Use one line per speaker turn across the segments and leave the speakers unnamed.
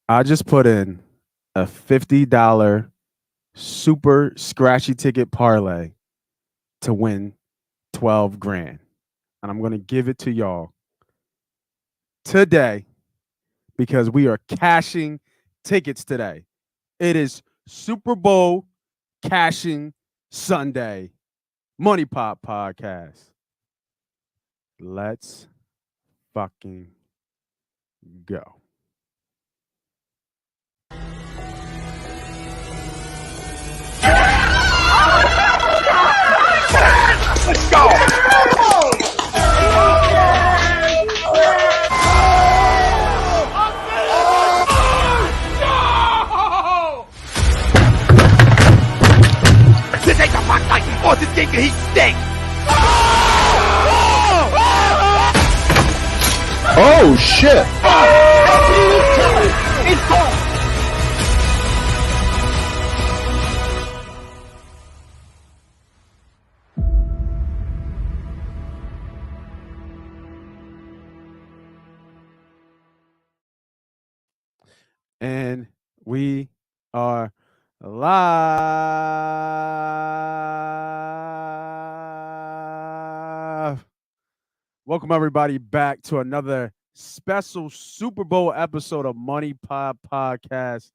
I just put in a $50 super scratchy ticket parlay to win 12 grand. And I'm going to give it to y'all today because we are cashing tickets today. It is Super Bowl cashing Sunday. Money Pop Podcast. Let's fucking go.
Let's go! This ain't the fuck night, or this game can heat steak!
Oh shit!
It's gone!
And we are live. Welcome everybody back to another special Super Bowl episode of Money Pop Podcast.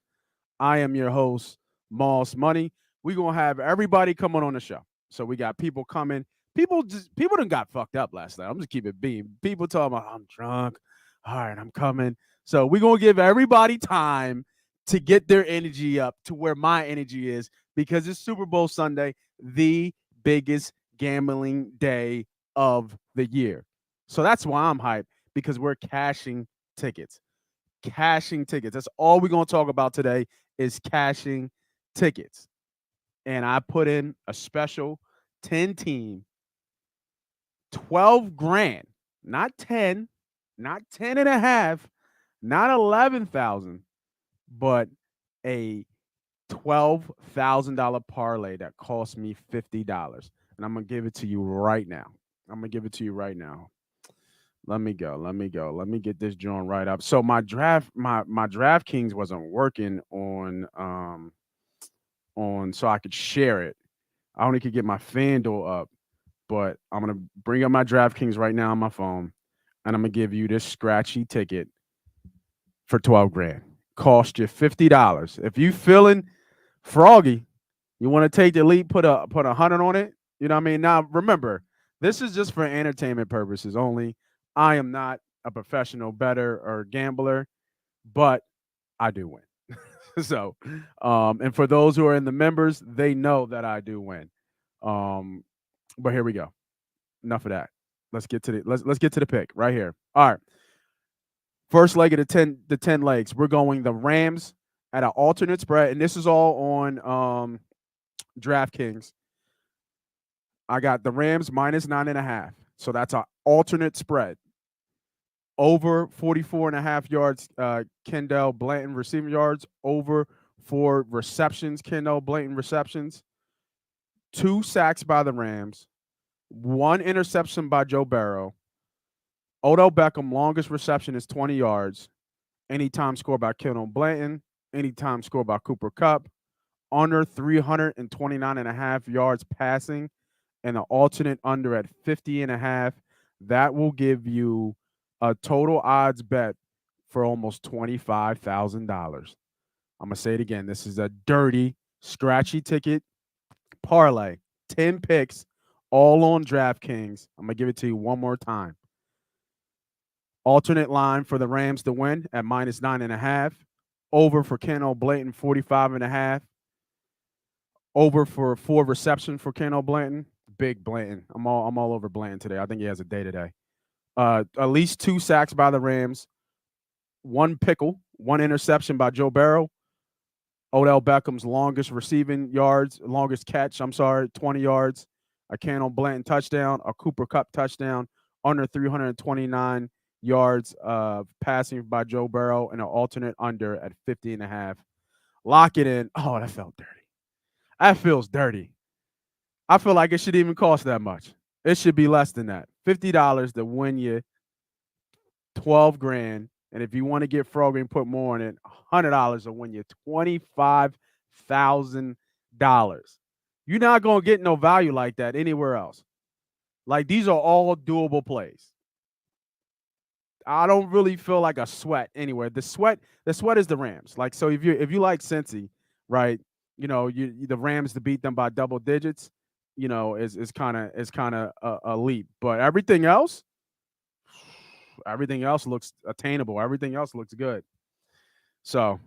I am your host, Moss Money. We're gonna have everybody coming on the show. So we got people coming. People done got fucked up last night. I'm just keeping it being. People talking about I'm drunk. All right, I'm coming. So we're gonna give everybody time to get their energy up to where my energy is because it's Super Bowl Sunday, the biggest gambling day of the year. So that's why I'm hyped because we're cashing tickets. Cashing tickets. That's all we're gonna talk about today is cashing tickets. And I put in a special 10 team, 12 grand, not 10, not 10 and a half, not 11,000, but a $12,000 parlay that cost me $50. And I'm going to give it to you right now. Let me go. Let me get this joint right up. So my DraftKings wasn't working on so I could share it. I only could get my FanDuel up, but I'm gonna bring up my DraftKings right now on my phone, and I'm gonna give you this scratchy ticket for 12 grand. Cost you $50. If you feeling froggy, you want to take the lead, put a 100 on it. You know what I mean? Now remember, this is just for entertainment purposes only. I am not a professional bettor or gambler, but I do win. So, and for those who are in the members, they know that I do win. Um, but here we go. Enough of that. Let's get to the pick right here. All right. First leg of the 10 legs. We're going the Rams at an alternate spread, and this is all on DraftKings. I got the Rams minus 9.5. So that's an alternate spread. Over 44.5 yards, Kendall Blanton receiving yards. Over 4 receptions, Kendall Blanton receptions. 2 sacks by the Rams. 1 interception by Joe Burrow. Odell Beckham, longest reception is 20 yards. Anytime score by Kendall Blanton. Anytime score by Cooper Kupp. Under 329.5 yards passing. And an alternate under at 50.5. That will give you a total odds bet for almost $25,000. I'm going to say it again. This is a dirty, scratchy ticket parlay. 10 picks, all on DraftKings. I'm going to give it to you one more time. Alternate line for the Rams to win at minus 9.5. Over for Kendall Blanton, 45.5. Over for 4 reception for Kendall Blanton. Big Blanton. I'm all over Blanton today. I think he has a day today. At least 2 sacks by the Rams. 1 pickle. 1 interception by Joe Burrow. Odell Beckham's longest catch, 20 yards. A Kendall Blanton touchdown. A Cooper Kupp touchdown. Under 329 yards passing by Joe Burrow. And an alternate under at 50.5. Lock it in. Oh, that felt dirty. That feels dirty. I feel like it should even cost that much. It should be less than that. $50 to win you 12 grand And if you want to get froggy and put more on it, $100 will win you $25,000. You're not going to get no value like that anywhere else. Like, these are all doable plays. I don't really feel like a sweat anywhere. The sweat is the Rams. Like, so if you like Cincy, right? The Rams to beat them by double digits, is kind of a leap. But everything else looks attainable. Everything else looks good. So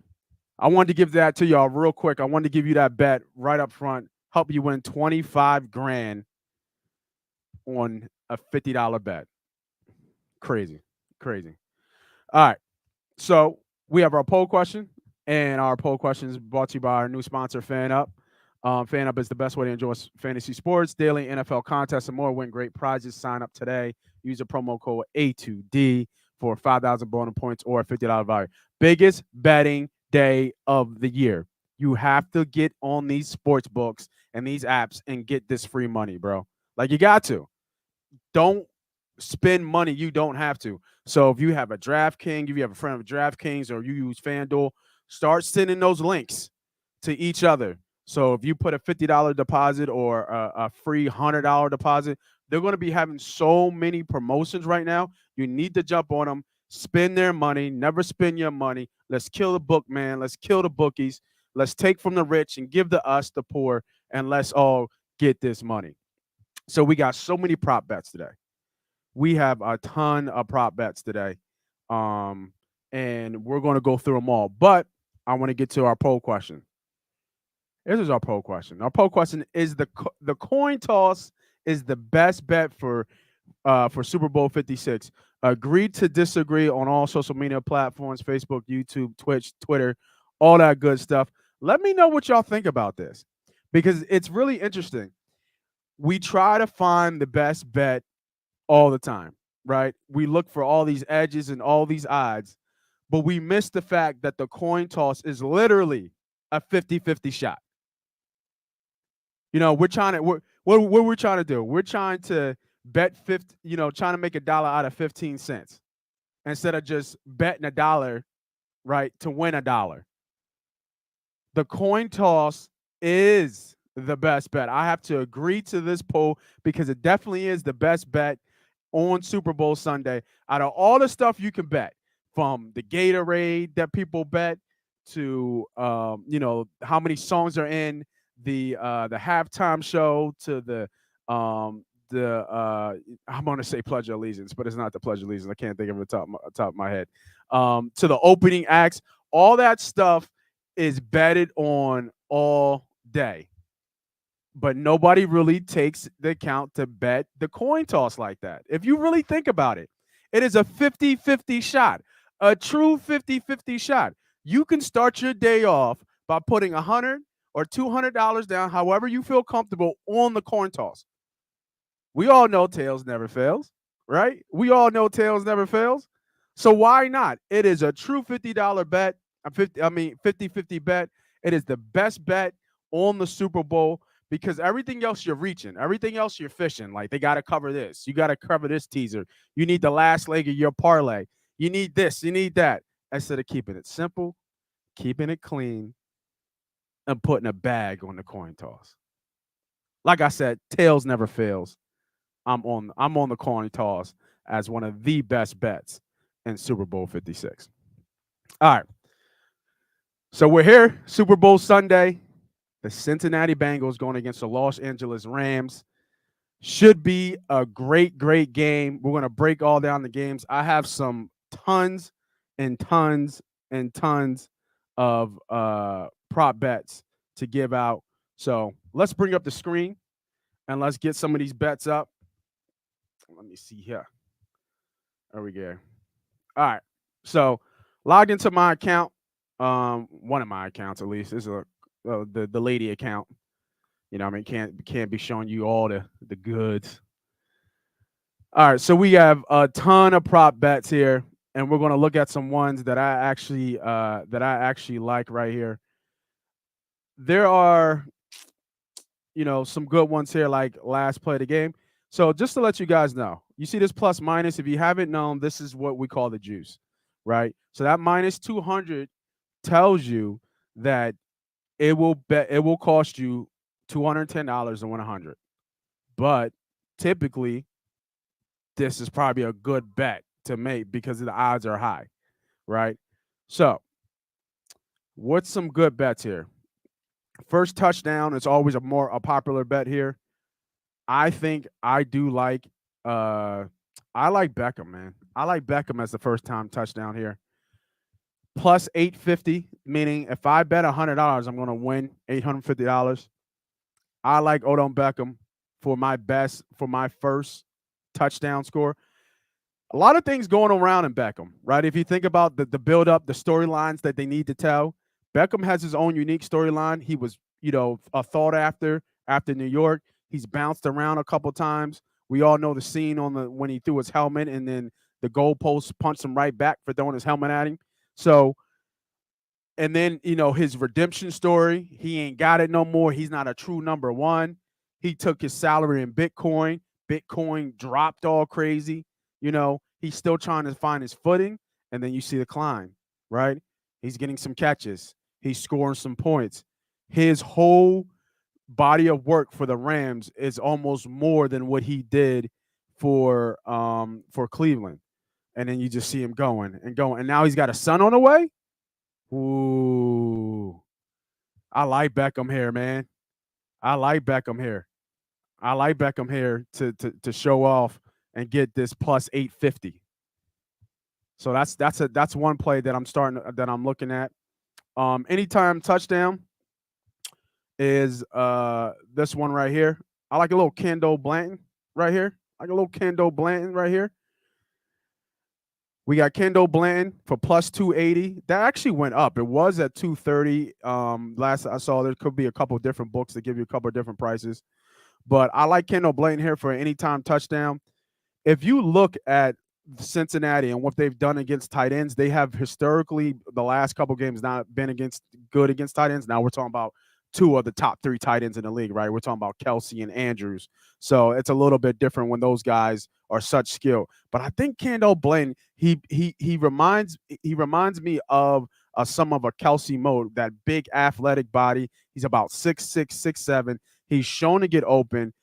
I wanted to give that to y'all real quick. I wanted to give you that bet right up front, help you win 25 grand on a $50 bet. Crazy. All right. So we have our poll question, and our poll question is brought to you by our new sponsor, FanUp. FanUp is the best way to enjoy fantasy sports, daily NFL contests, and more. Win great prizes. Sign up today. Use a promo code A2D for 5,000 bonus points or a $50 value. Biggest betting day of the year. You have to get on these sports books and these apps and get this free money, bro. Like, you got to. Don't spend money you don't have to. So if you have a DraftKings, if you have a friend of DraftKings, or you use FanDuel, start sending those links to each other. So if you put a $50 deposit or a free $100 deposit, they're going to be having so many promotions right now. You need to jump on them, spend their money, never spend your money. Let's kill the book, man. Let's kill the bookies. Let's take from the rich and give to us, the poor, and let's all get this money. So we got so many prop bets today. We have a ton of prop bets today, and we're going to go through them all. But I want to get to our poll question. This is our poll question. Our poll question is the coin toss is the best bet for Super Bowl 56. Agree to disagree on all social media platforms: Facebook, YouTube, Twitch, Twitter, all that good stuff. Let me know what y'all think about this, because it's really interesting. We try to find the best bet all the time, right? We look for all these edges and all these odds, but we miss the fact that the coin toss is literally a 50-50 shot. We're trying to what we're trying to do. We're trying to bet 50, trying to make $1 out of 15 cents instead of just betting $1, right, to win $1. The coin toss is the best bet. I have to agree to this poll because it definitely is the best bet on Super Bowl Sunday. Out of all the stuff you can bet, from the Gatorade that people bet to how many songs are in the halftime show, to the I'm going to say Pledge of Allegiance, but it's not the Pledge of Allegiance. I can't think of it top of my head. To the opening acts, all that stuff is betted on all day. But nobody really takes the account to bet the coin toss like that. If you really think about it, it is a 50-50 shot, a true 50-50 shot. You can start your day off by putting $100 or $200 down, however you feel comfortable, on the coin toss. We all know tails never fails, right? We all know tails never fails. So why not? It is a true $50 bet, 50-50 bet. It is the best bet on the Super Bowl, because everything else you're reaching, everything else you're fishing. Like, they got to cover this. You got to cover this teaser. You need the last leg of your parlay. You need this. You need that. Instead of keeping it simple, keeping it clean, and putting a bag on the coin toss. Like I said, tails never fails. I'm on the coin toss as one of the best bets in Super Bowl 56. All right. So we're here, Super Bowl Sunday. The Cincinnati Bengals going against the Los Angeles Rams. Should be a great, great game. We're going to break all down the games. I have some tons and tons and tons of prop bets to give out. So let's bring up the screen and let's get some of these bets up. Let me see here. There we go. All right. So logged into my account. One of my accounts, at least. This is the lady account. Can't be showing you all the goods. All right, so we have a ton of prop bets here, and we're going to look at some ones that I actually like right here. There are, some good ones here, like last play of the game. So just to let you guys know, you see this plus minus. If you haven't known, this is what we call the juice, right? So that minus 200 tells you that it will cost you $210 to win 100. But typically, this is probably a good bet to make because the odds are high, right? So, what's some good bets here? First touchdown is always a popular bet here. I think I do like I like Beckham, man. I like Beckham as the first time touchdown here. Plus 850, meaning if I bet $100, I'm going to win $850. I like Odom Beckham for my first touchdown score. A lot of things going around in Beckham, right? If you think about the build up, the storylines that they need to tell, Beckham has his own unique storyline. He was, a thought after New York. He's bounced around a couple times. We all know the scene on the when he threw his helmet and then the goalpost punched him right back for throwing his helmet at him. So, and then, his redemption story, he ain't got it no more. He's not a true number one. He took his salary in Bitcoin. Bitcoin dropped all crazy. He's still trying to find his footing. And then you see the climb, right? He's getting some catches. He's scoring some points. His whole body of work for the Rams is almost more than what he did for Cleveland. And then you just see him going and going. And now he's got a son on the way. Ooh, I like Beckham here, man. I like Beckham here. I like Beckham here to show off and get this plus 850. So that's one play that I'm looking at. Anytime touchdown is this one right here. I like a little Kendall Blanton right here. Like a little Kendall Blanton right here. We got Kendall Blanton for plus 280. That actually went up. It was at 230. Last I saw, there could be a couple different books that give you a couple of different prices. But I like Kendall Blanton here for anytime touchdown. If you look at Cincinnati and what they've done against tight ends, they have historically the last couple games not been good against tight ends. Now we're talking about two of the top three tight ends in the league, right? We're talking about Kelsey and Andrews. So it's a little bit different when those guys are such skill. But I think Kendall Blanton, he reminds me of some of a Kelsey mode, that big athletic body. He's about 6'6", 6'7". He's shown to get open.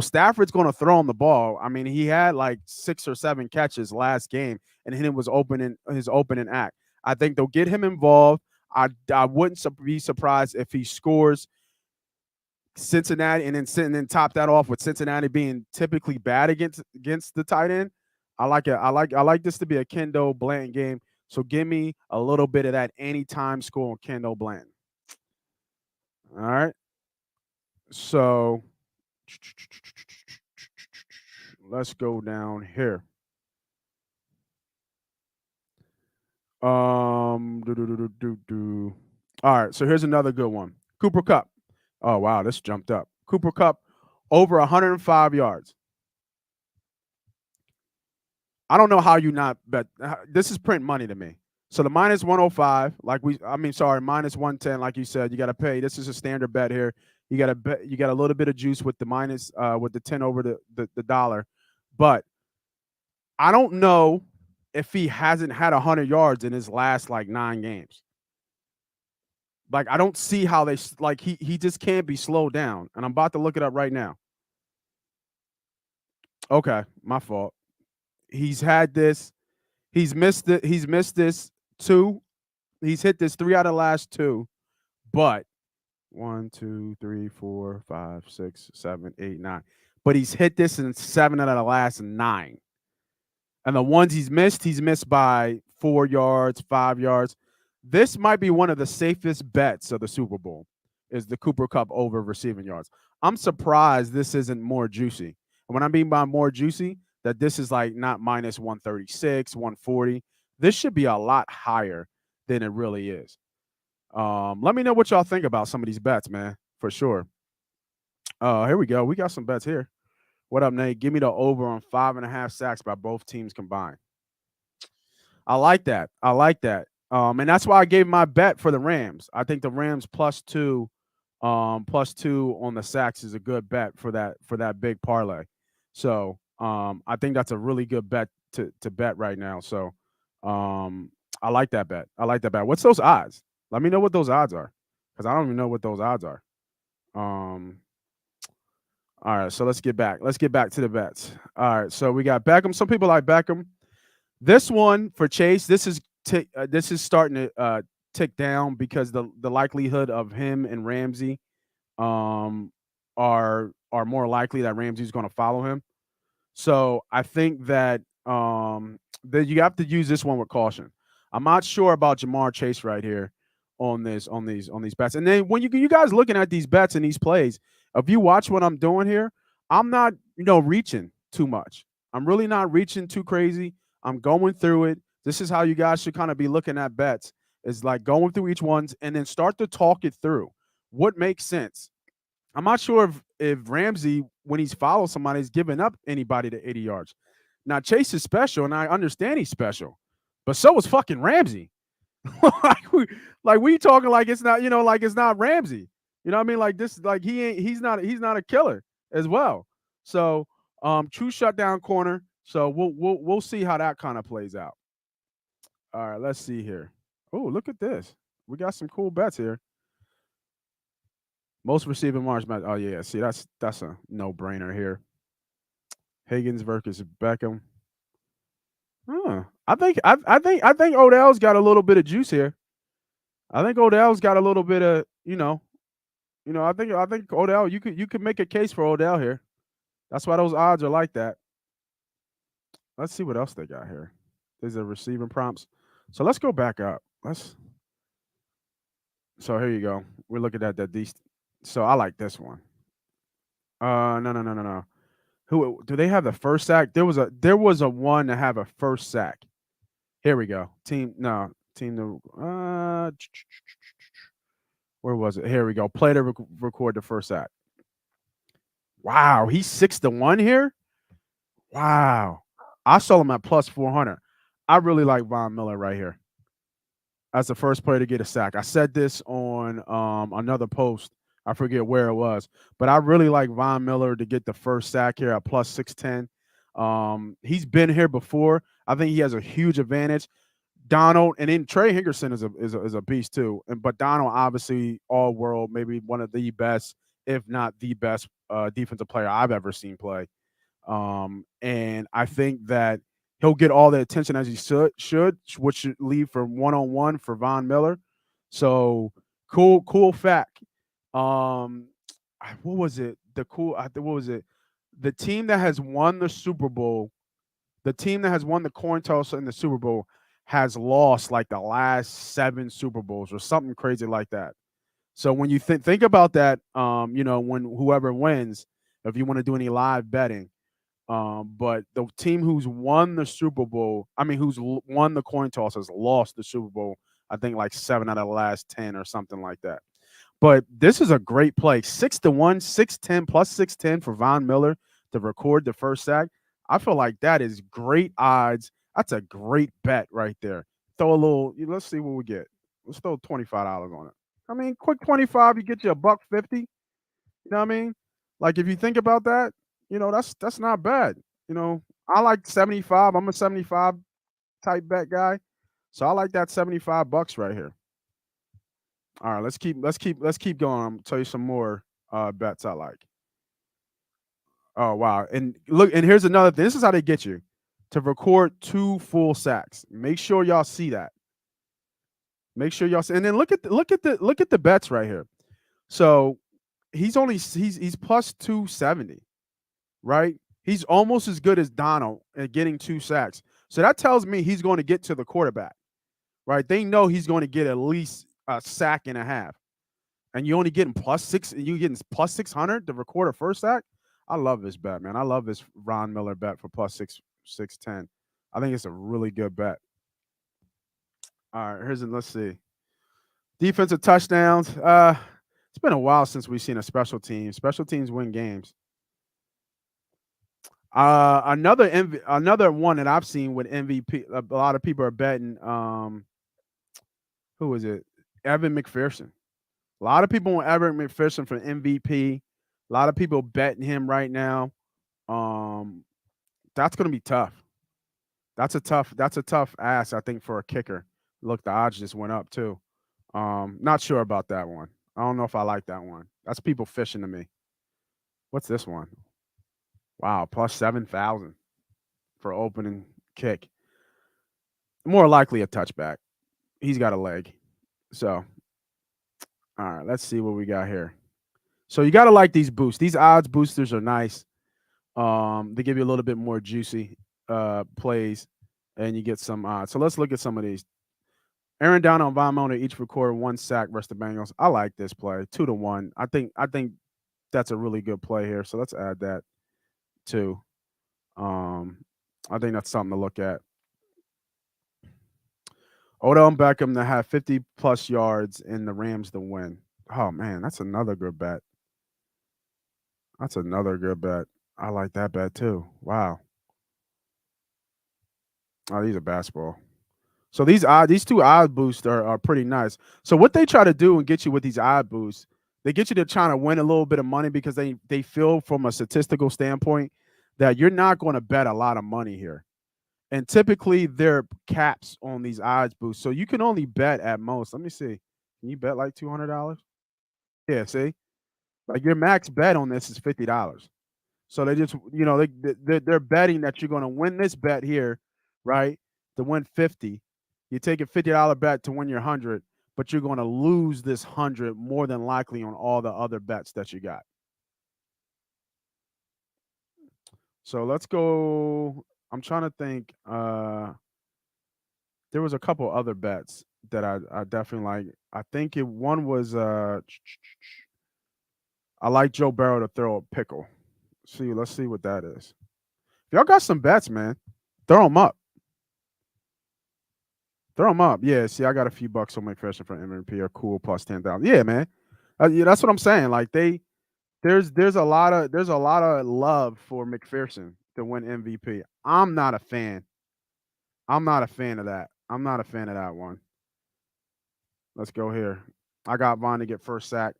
Stafford's going to throw him the ball. I mean, he had like 6 or 7 catches last game, and it was his opening act. I think they'll get him involved. I wouldn't be surprised if he scores Cincinnati and then top that off with Cincinnati being typically bad against the tight end. I like it. I like this to be a Kendall Blanton game. So give me a little bit of that anytime score on Kendall Blanton. All right. So let's go down here. All right, so here's another good one. Cooper Kupp. Oh wow, this jumped up. Cooper Kupp over 105 yards. I don't know how you not bet. This is print money to me. So the minus 105, minus 110, like you said, you got to pay. This is a standard bet here. You got to bet. You got a little bit of juice with the minus, with the 10 over the dollar, but I don't know if he hasn't had 100 yards in his last 9 games. I don't see how he just can't be slowed down. And I'm about to look it up right now. Okay, my fault. He's had this. He's missed it. He's missed this 2. He's hit this 3 out of the last 2. But 1, 2, 3, 4, 5, 6, 7, 8, 9. But he's hit this in 7 out of the last 9. And the ones he's missed by 4 yards, 5 yards. This might be one of the safest bets of the Super Bowl, is the Cooper Kupp over receiving yards. I'm surprised this isn't more juicy. And when I mean by more juicy, that this is not minus 136, 140. This should be a lot higher than it really is. Let me know what y'all think about some of these bets, man, for sure. Here we go. We got some bets here. What up, Nate? Give me the over on 5.5 sacks by both teams combined. I like that. And that's why I gave my bet for the Rams. I think the Rams plus 2 on the sacks is a good bet for that big parlay. So I think that's a really good bet to bet right now. So I like that bet. I like that bet. What's those odds? Let me know what those odds are, because I don't even know what those odds are. Um, all right, so let's get back. Let's get back to the bets. All right, so we got Beckham. Some people like Beckham. This one for Chase, this is starting to tick down because the likelihood of him and Ramsey um are more likely that Ramsey's going to follow him. So I think that you have to use this one with caution. I'm not sure about Jamar Chase right here on these bets. And then when you guys looking at these bets and these plays, if you watch what I'm doing here, I'm not reaching too much. I'm really not reaching too crazy. I'm going through it. This is how you guys should kind of be looking at bets. Is like going through each ones and then start to talk it through. What makes sense? I'm not sure if Ramsey, when he's followed somebody, is giving up anybody to 80 yards. Now Chase is special, and I understand he's special, but so is fucking Ramsey. we talking like it's not, like it's not Ramsey. You know what I mean? Like this, like he's not a killer as well. So true shutdown corner. So we'll see how that kind of plays out. All right, let's see here. Oh, look at this. We got some cool bets here. Most receiving yards match. Oh yeah, see that's a no brainer here. Higgins versus Beckham. I think Odell's got a little bit of juice here. I think Odell's got a little bit of I think Odell, you could make a case for Odell here. That's why those odds are like that. Let's see what else they got here. These are receiving prompts. So let's go back up. So here you go. We're looking at that. So I like this one. No, no, no, no, no. Who do they have the first sack? There was a one to have a first sack. Here we go. Team to where was it? Here we go. Play to record the first sack. Wow, he's 6-1 here. Wow, I saw him at plus 400. I really like Von Miller right here as the first player to get a sack. I said this on another post. I forget where it was, but I really like Von Miller to get the first sack here at plus 610. He's been here before. I think he has a huge advantage. Donald and then Trey Hendrickson is a beast too. But Donald obviously all world, maybe one of the best, if not the best, defensive player I've ever seen play. And I think that he'll get all the attention as he should, which should leave for one-on-one for Von Miller. So cool fact. What was it? What was it? The team that has won the Super Bowl, the team that has won the coin toss in the Super Bowl has lost like the last 7 Super Bowls or something crazy like that. So when you think about that, when whoever wins, if you want to do any live betting, but the team who's won the Super Bowl, won the coin toss has lost the Super Bowl. I think like 7 out of the last 10 or something like that. But this is a great play. 6-1, 610 plus 610 for Von Miller to record the first sack. I feel like that is great odds. That's a great bet right there. Throw a little. Let's see what we get. Let's throw $25 on it. Quick 25, you get you $1.50. You know what I mean? Like if you think about that, that's not bad. I like 75. I'm a 75 type bet guy, so I like that $75 right here. All right, let's keep going. I'm gonna tell you some more bets I like. Oh wow. And look, and here's another thing. This is how they get you to record 2 full sacks. Make sure y'all see that. Make sure y'all see. And then look at the bets right here. So he's plus 270, right? He's almost as good as Donald at getting 2 sacks. So that tells me he's going to get to the quarterback, right? They know he's going to get at least a sack and a half. And you only getting plus 600 to record a first sack. I love this bet, man. I love this Von Miller bet for plus 610. I think it's a really good bet. All right, let's see. Defensive touchdowns. It's been a while since we've seen a special team. Special teams win games. Another one that I've seen with MVP. A lot of people are betting. Who is it? Evan McPherson. A lot of people want Evan McPherson for MVP. A lot of people betting him right now. That's going to be tough. That's a tough ask, I think, for a kicker Look, the odds just went up too. Not sure about that one. I don't know if I like that one. That's people fishing to me. What's this one? Wow, plus 7,000 for opening kick. More likely a touchback. He's got a leg. So, all right, let's see what we got here. So you got to like these boosts. These odds boosters are nice. They give you a little bit more juicy plays, and you get some odds. So let's look at some of these. Aaron Donald and Von Miller each record 1 sack versus the Bengals. I like this play 2-1. I think that's a really good play here. So let's add that too. I think that's something to look at. Odell Beckham to have 50 plus yards and the Rams to win. Oh man, that's another good bet. That's another good bet. I like that bet too. Wow. Oh, these are basketball. So these two odd boosts are pretty nice. So what they try to do and get you with these odd boosts, they get you to trying to win a little bit of money because they feel from a statistical standpoint that you're not going to bet a lot of money here. And typically there are caps on these odds boosts. So you can only bet at most. Let me see. Can you bet like $200? Yeah, see? Like your max bet on this is $50. So they just, they're betting that you're going to win this bet here, right? To win 50. You take a $50 bet to win your 100, but you're going to lose this 100 more than likely on all the other bets that you got. So let's go. I'm trying to think. There was a couple other bets that I definitely like. I think one was I like Joe Burrow to throw a pickle. Let's see what that is. If y'all got some bets, man, throw them up. Throw them up. Yeah, see, I got a few bucks on McPherson for MVP or cool plus 10,000. Yeah, man. Yeah, that's what I'm saying. Like there's a lot of love for McPherson to win MVP. I'm not a fan. I'm not a fan of that. I'm not a fan of that one. Let's go here. I got Vaughn to get first sack.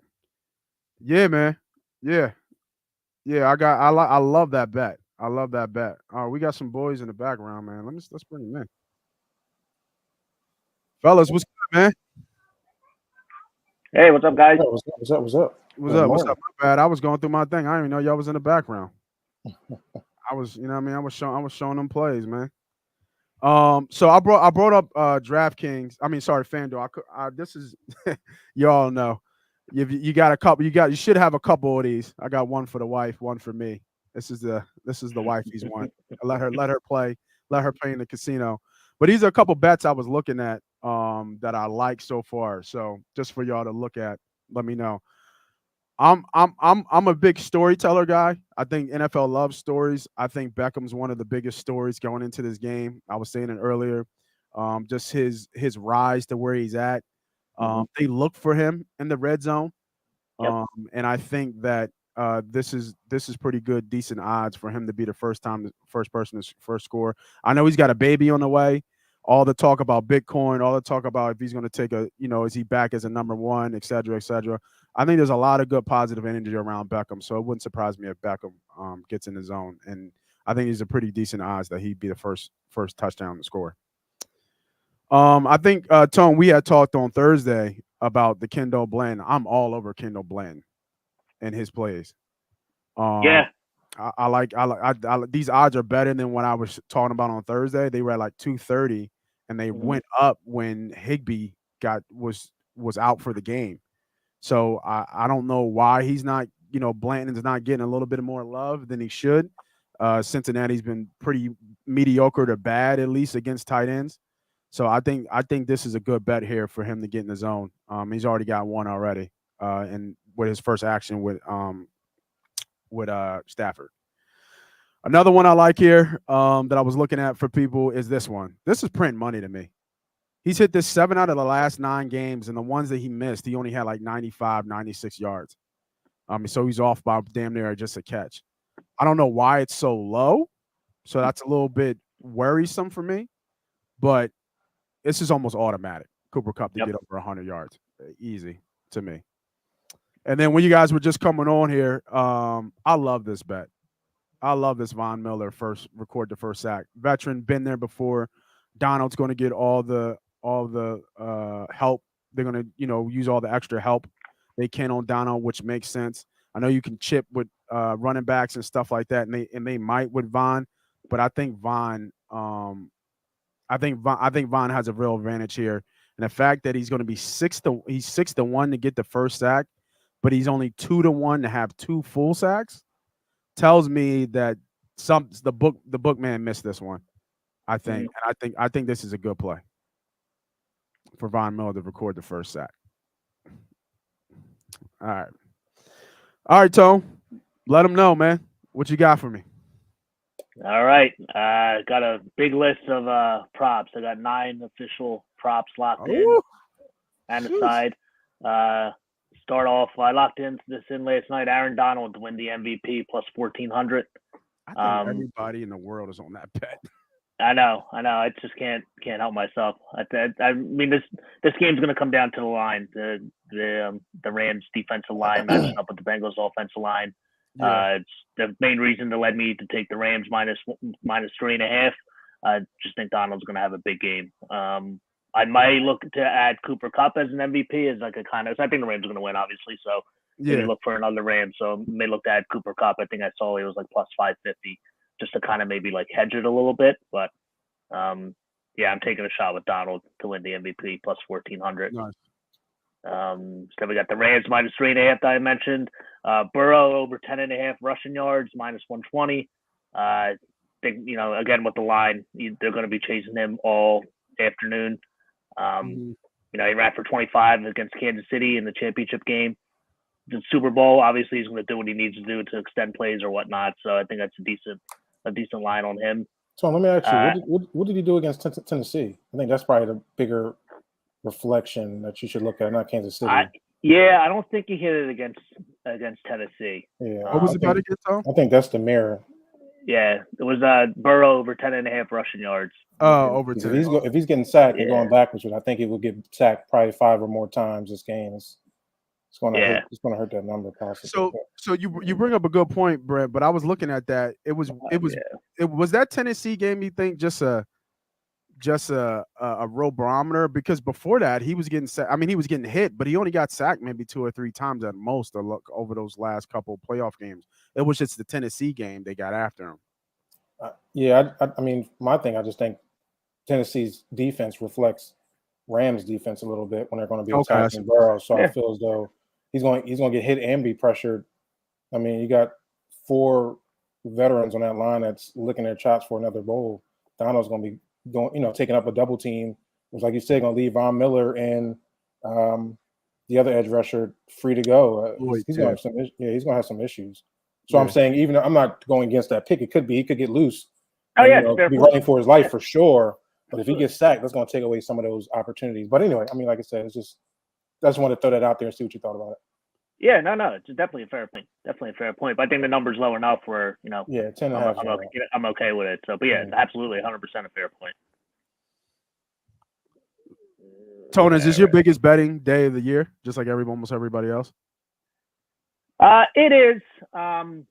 Yeah, man. Yeah. Yeah, I love that bet. I love that bet. We got some boys in the background, man. Let's bring them in. Fellas, what's good, man?
Hey, what's up, guys?
What's up? What's up? What's up?
What's
Good
up? What's
morning.
up? My bad. I was going through my thing. I didn't even know y'all was in the background. I was, you know what I mean? I was showing them plays, man. So I brought up DraftKings. I mean, sorry, FanDuel. This is y'all know. You got a couple. You should have a couple of these. I got one for the wife, one for me. This is the wifey's one. Let her play. Let her play in the casino. But these are a couple bets I was looking at that I like so far. So just for y'all to look at, let me know. I'm a big storyteller guy. I think NFL loves stories. I think Beckham's one of the biggest stories going into this game. I was saying it earlier. Just his rise to where he's at. They look for him in the red zone.
Yep.
And I think that this is pretty good, decent odds for him to be the first person to first score. I know he's got a baby on the way. All the talk about Bitcoin, all the talk about if he's going to take is he back as a number one, et cetera, et cetera. I think there's a lot of good positive energy around Beckham, so it wouldn't surprise me if Beckham gets in the zone. And I think he's a pretty decent odds that he'd be the first touchdown to score. I think Tone, we had talked on Thursday about the Kendall Bland. I'm all over Kendall Bland and his plays.
Yeah.
I like these odds are better than what I was talking about on Thursday. They were at like 230, and they went up when Higbee was out for the game. So I don't know why he's not, Blanton's not getting a little bit more love than he should. Cincinnati's been pretty mediocre to bad, at least against tight ends. So I think this is a good bet here for him to get in the zone. He's already got one already, and with his first action with Stafford. Another one I like here that I was looking at for people is this one. This is print money to me. He's hit this 7 out of the last 9 games, and the ones that he missed, he only had like 95, 96 yards. So he's off by damn near just a catch. I don't know why it's so low, so that's a little bit worrisome for me, but this is almost automatic. Cooper Kupp to get over 100 yards. Easy to me. And then when you guys were just coming on here, I love this bet. I love this Von Miller record the first sack. Veteran, been there before. Donald's going to get all the all the help. They're gonna, use all the extra help they can on Donald, which makes sense. I know you can chip with running backs and stuff like that, and they might with Von, but I think Von has a real advantage here, and the fact that he's going to be 6-1 to get the first sack, but he's only 2-1 to have 2 full sacks, tells me that the bookman missed this one. I think, and I think this is a good play for Von Miller to record the first sack. All right, Tone. Let him know, man. What you got for me?
All right. Got a big list of props. I got 9 official props locked in and aside. Start off. I locked this in last night. Aaron Donald to win the MVP plus 1,400.
I think everybody in the world is on that bet.
I know. I just can't help myself. I mean, this game's going to come down to the line. The Rams defensive line matching up with the Bengals offensive line.
Yeah.
It's the main reason that led me to take the Rams minus 3.5. I just think Donald's going to have a big game. I might look to add Cooper Kupp as an MVP as like a kind of. I think the Rams are going to win, obviously. So maybe look for another Ram. So may look to add Cooper Kupp. I think I saw it was like plus 550, just to kind of maybe like hedge it a little bit. But yeah, I'm taking a shot with Donald to win the MVP plus 1,400.
Nice.
So we got the Rams minus 3.5 that I mentioned. Burrow over 10.5 rushing yards minus 120. Think, again with the line, they're going to be chasing him all afternoon. He ran for 25 against Kansas City in the championship game. The Super Bowl, obviously, he's going to do what he needs to do to extend plays or whatnot. So I think that's a decent line on him.
So let me ask you, what did he do against Tennessee? I think that's probably the bigger reflection that you should look at, not Kansas City.
I don't think he hit it against Tennessee.
Yeah.
What was it about again, Tom?
I think that's the mirror.
Yeah, it was Burrow over 10.5 rushing yards.
Oh, over 10.
If he's getting sacked and going backwards, I think he will get sacked probably 5 or more times this game. It's going to hurt that number possibly.
So you bring up a good point, Brett. But I was looking at that. It was that Tennessee game. You think just a real barometer, because before that he was getting sacked. I mean, he was getting hit, but he only got sacked maybe 2 or 3 times at most over those last couple playoff games. It was just the Tennessee game they got after him.
I mean, my thing, I just think Tennessee's defense reflects Rams' defense a little bit when they're going to be attacking Burrow. So I feel as though he's going to get hit and be pressured. I mean, you got 4 veterans on that line that's licking their chops for another bowl. Donald's going to be taking up a double team. It was like you said, going to leave Von Miller and the other edge rusher free to go. He's going to have some issues. So I'm saying, even though I'm not going against that pick, he could get loose. Be running for his life for sure. But if he gets sacked, that's going to take away some of those opportunities. But anyway, I mean, like I said, I just wanted to throw that out there and see what you thought about it.
Yeah, no, it's definitely a fair point. But I think the number's low enough where
10.5.
I'm okay with it. So, but yeah, absolutely, 100% a fair point.
Tone, is this your biggest betting day of the year, just like almost everybody else?
It is. I mean,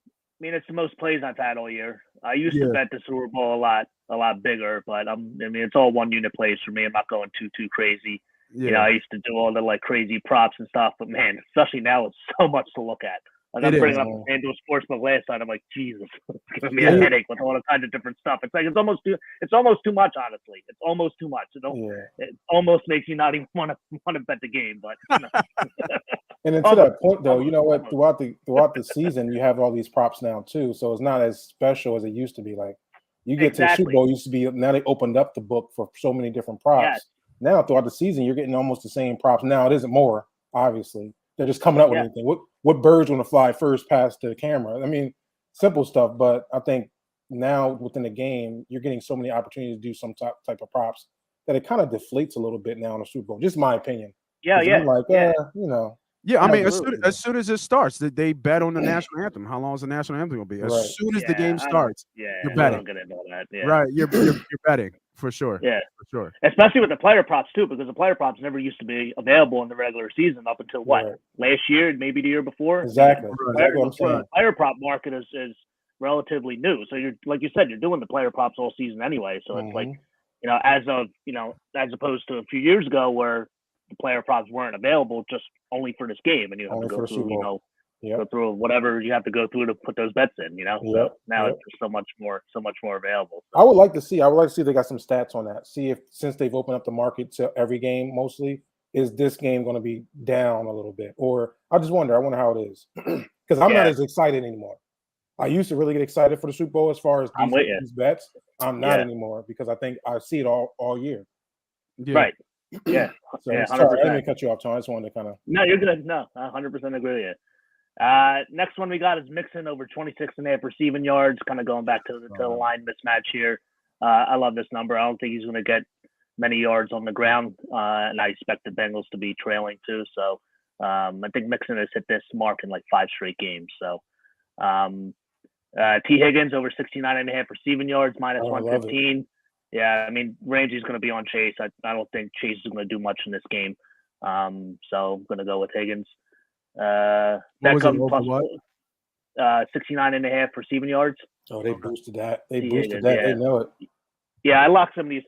it's the most plays I've had all year. I used to bet the Super Bowl a lot bigger, but it's all 1 unit plays for me. I'm not going too crazy. Yeah. I used to do all the like crazy props and stuff, but man, especially now, it's so much to look at. Like I'm bringing up FanDuel Sportsbook last night. I'm like, Jesus, it's giving me a headache with all kinds of different stuff. It's like it's almost too much. Honestly, it's almost too much. It almost makes you not even want to bet the game. But
and then to that point, though, you know what? Throughout the season, you have all these props now too, so it's not as special as it used to be. Like you get to the Super Bowl, used to be now they opened up the book for so many different props.
Yes.
Now throughout the season, you're getting almost the same props. Now it isn't more, obviously. They're just coming up with anything. What birds want to fly first past the camera? I mean, simple stuff. But I think now within the game, you're getting so many opportunities to do some type of props that it kind of deflates a little bit now in the Super Bowl. Just my opinion.
Yeah.
Yeah, I mean, as soon as it starts, they bet on the national anthem. How long is the national anthem going to be? As soon as the game starts, you're betting. Right, you're betting for sure.
Yeah,
for sure.
Especially with the player props too, because the player props never used to be available in the regular season up until last year, maybe the year before.
Exactly.
The player prop market is relatively new. So you're like you said, you're doing the player props all season anyway. So it's like as opposed to a few years ago where the player props weren't available just only for this game, and you have to go through, go through whatever you have to go through to put those bets in. So now it's just so much more available. So.
I would like to see if they got some stats on that. See if since they've opened up the market to every game mostly, is this game going to be down a little bit? Or I wonder how it is because I'm not as excited anymore. I used to really get excited for the Super Bowl as far as these bets. I'm not anymore because I think I see it all year.
Yeah. Right. Yeah.
So sorry, I didn't mean to cut you off, Tom. I just wanted to kind of.
No, you're good. No, I 100% agree with you. Next one we got is Mixon over 26.5 receiving yards. Kind of going back to the line mismatch here. I love this number. I don't think he's going to get many yards on the ground, and I expect the Bengals to be trailing too. So I think Mixon has hit this mark in like 5 straight games. So T. Higgins over 69.5 receiving yards, minus 115. Yeah, I mean, Ramsey's going to be on Chase. I don't think Chase is going to do much in this game. So I'm going to go with Higgins. Beckham plus 69.5 receiving yards.
Oh, they boosted that. They know it.
Yeah, I locked some of this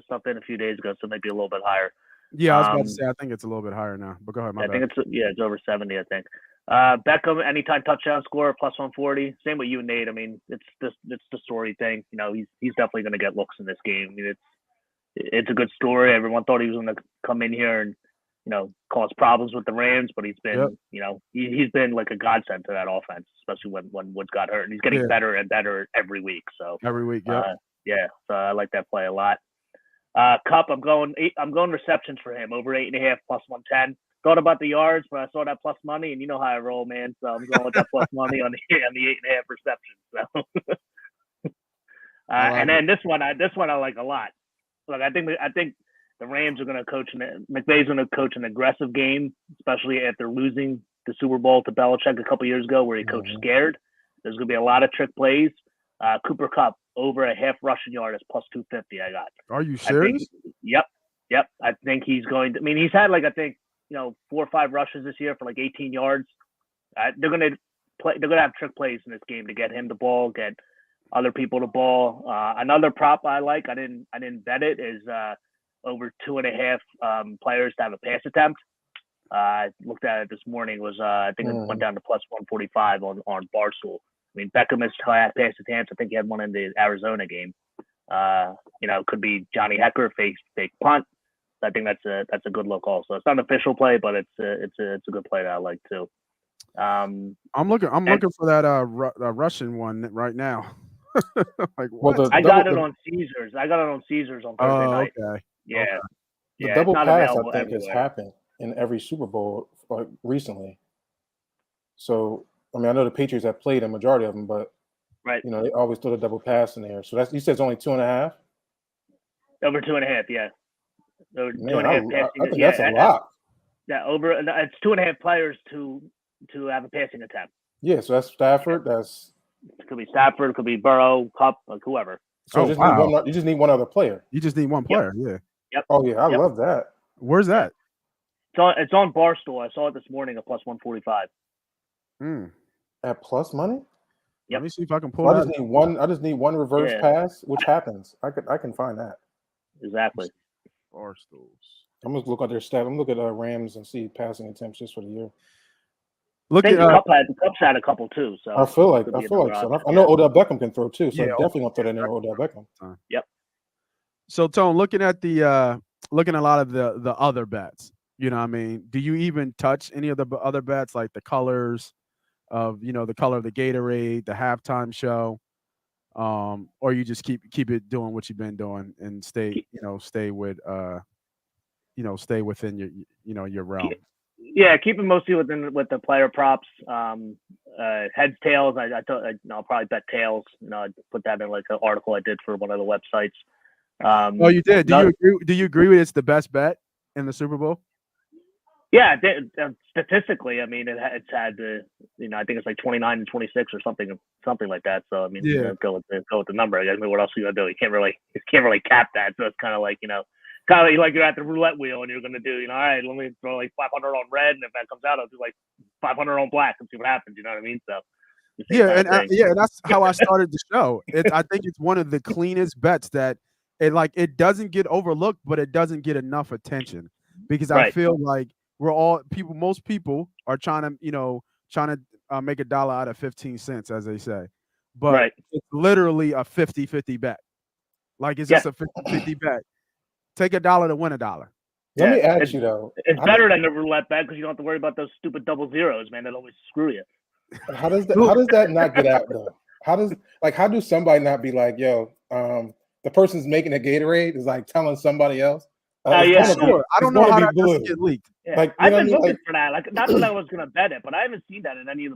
stuff in a few days ago, so maybe a little bit higher.
Yeah, I was about to say I think it's a little bit higher now. But go ahead,
I think it's over 70. I think. Beckham anytime touchdown score plus 140. Same with you, Nate. I mean, it's the story thing. He's definitely going to get looks in this game. I mean, it's a good story. Everyone thought he was going to come in here and cause problems with the Rams, but he's been he's been like a godsend to that offense, especially when Woods got hurt, and he's getting better and better every week. So
every week,
so I like that play a lot. Kupp, I'm going receptions for him over 8.5 plus 110. Thought about the yards, but I saw that plus money, and you know how I roll, man. So I'm going with that plus money on the 8.5 receptions. So, and then this one I like a lot. Look, I think the Rams are going to coach. McVay's going to coach an aggressive game, especially after losing the Super Bowl to Belichick a couple years ago, where he coached scared. There's going to be a lot of trick plays. Cooper Kupp over a half rushing yard is plus 250. I got.
Are you serious?
Yep. I think he's going to. I mean, he's had 4 or 5 rushes this year for 18 yards. They're going to have trick plays in this game to get him the ball, get other people the ball. Another prop I like, I didn't bet it, is over 2.5 players to have a pass attempt. I looked at it this morning. Was I think it went down to plus 145 on Barstool. I mean, Beckham has had pass attempts. I think he had one in the Arizona game. Could be Johnny Hecker fake punt. I think that's a good look also. It's not an official play, but it's a good play that I like too.
I'm looking for that Russian one right now.
I got it on Caesars. On Thursday night.
Okay.
Yeah.
Okay.
The double pass, I think, has happened in every Super Bowl recently. So, I mean, I know the Patriots have played a majority of them, but they always throw the double pass in there. So you said it's only 2.5.
Over 2.5, yeah.
Man, I think that's a lot.
Yeah, it's 2.5 players to have a passing attempt.
Yeah, so that's Stafford.
It could be Stafford. It could be Burrow, Kupp, whoever.
So you just need one other player.
You just need one player. Yeah.
Yep.
Oh yeah, I love that.
Where's that?
It's on Barstool. I saw it this morning at plus 145.
At plus money?
Yep.
Let me see if I can pull it.
I just need one reverse pass, which happens. I can find that.
Exactly.
Barstools.
I'm just looking at their stat. I'm looking at Rams and see passing attempts just for the year.
Look at Kupp's had a couple too. So
I feel like so. I know Odell Beckham can throw too, so I definitely want to throw that in Odell Beckham.
Yep.
So Tone, looking at a lot of the other bets, you know what I mean? Do you even touch any of the other bets, like the colors of the color of the Gatorade, the halftime show, or you just keep it doing what you've been doing and stay within your realm?
Yeah, keep it mostly with the player props. Heads, tails. I'll probably bet tails. I put that in like an article I did for one of the websites.
Oh, you did. Do you agree with it's the best bet in the Super Bowl?
Yeah, statistically, I mean, it's had I think it's like 29 and 26 or something like that. So I mean, go with the number. I mean, what else are you gonna do? You can't really cap that. So it's kind of like like you're at the roulette wheel and you're gonna do all right, let me throw like 500 on red, and if that comes out, I'll do like 500 on black and see what happens. You know what I mean? So
and that's how I started the show. I think it's one of the cleanest bets that it doesn't get overlooked, but it doesn't get enough attention because I feel like most people are trying to make $1 out of 15 cents, as they say, but it's literally a 50-50 bet. Like it's just a 50-50 bet. Take $1 to win $1.
Let me ask you though.
It's better than a roulette bet because you don't have to worry about those stupid double zeros, man. That always screw you.
How does that not get out though? How do somebody not be like, yo, the person's making a Gatorade is like telling somebody else?
Sure. I don't know how that doesn't get leaked.
Yeah. Like I've been looking for that. Like not that I was gonna bet it, but I haven't seen that in any of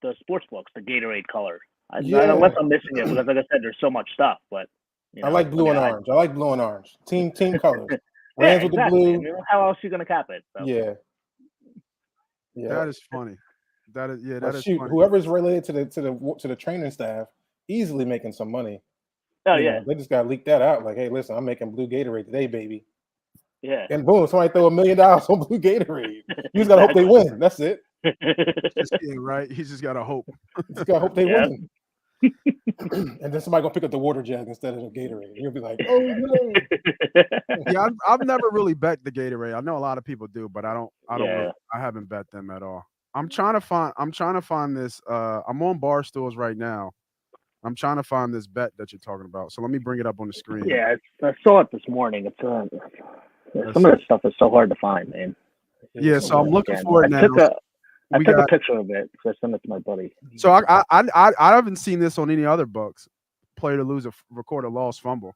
the sports books. The Gatorade color, unless I'm missing it, because like I said, there's so much stuff. But
I like blue and orange. I like blue and orange. Team colors. Rams with the blue.
I mean, how else are you gonna cap it? So.
Yeah.
That is funny. That is funny.
Whoever's related to the training staff, easily making some money.
Oh yeah.
They just gotta leak that out. Like, hey, listen, I'm making blue Gatorade today, baby.
Yeah.
And boom, somebody throw $1 million on blue Gatorade. You just gotta hope they win. That's it.
Right. He's just gotta hope.
Just gotta hope they win. And then somebody gonna pick up the water jug instead of the Gatorade. You'll be like, oh no.
Yeah, I've never really bet the Gatorade. I know a lot of people do, but I haven't bet them at all. I'm trying to find this. I'm on Barstools right now. I'm trying to find this bet that you're talking about. So let me bring it up on the screen.
Yeah, I saw it this morning. It's some of this stuff is so hard to find, man.
Yeah, so I'm looking for it now.
I took a picture of it because I sent it to my buddy.
So I haven't seen this on any other books. Player to lose record a lost fumble.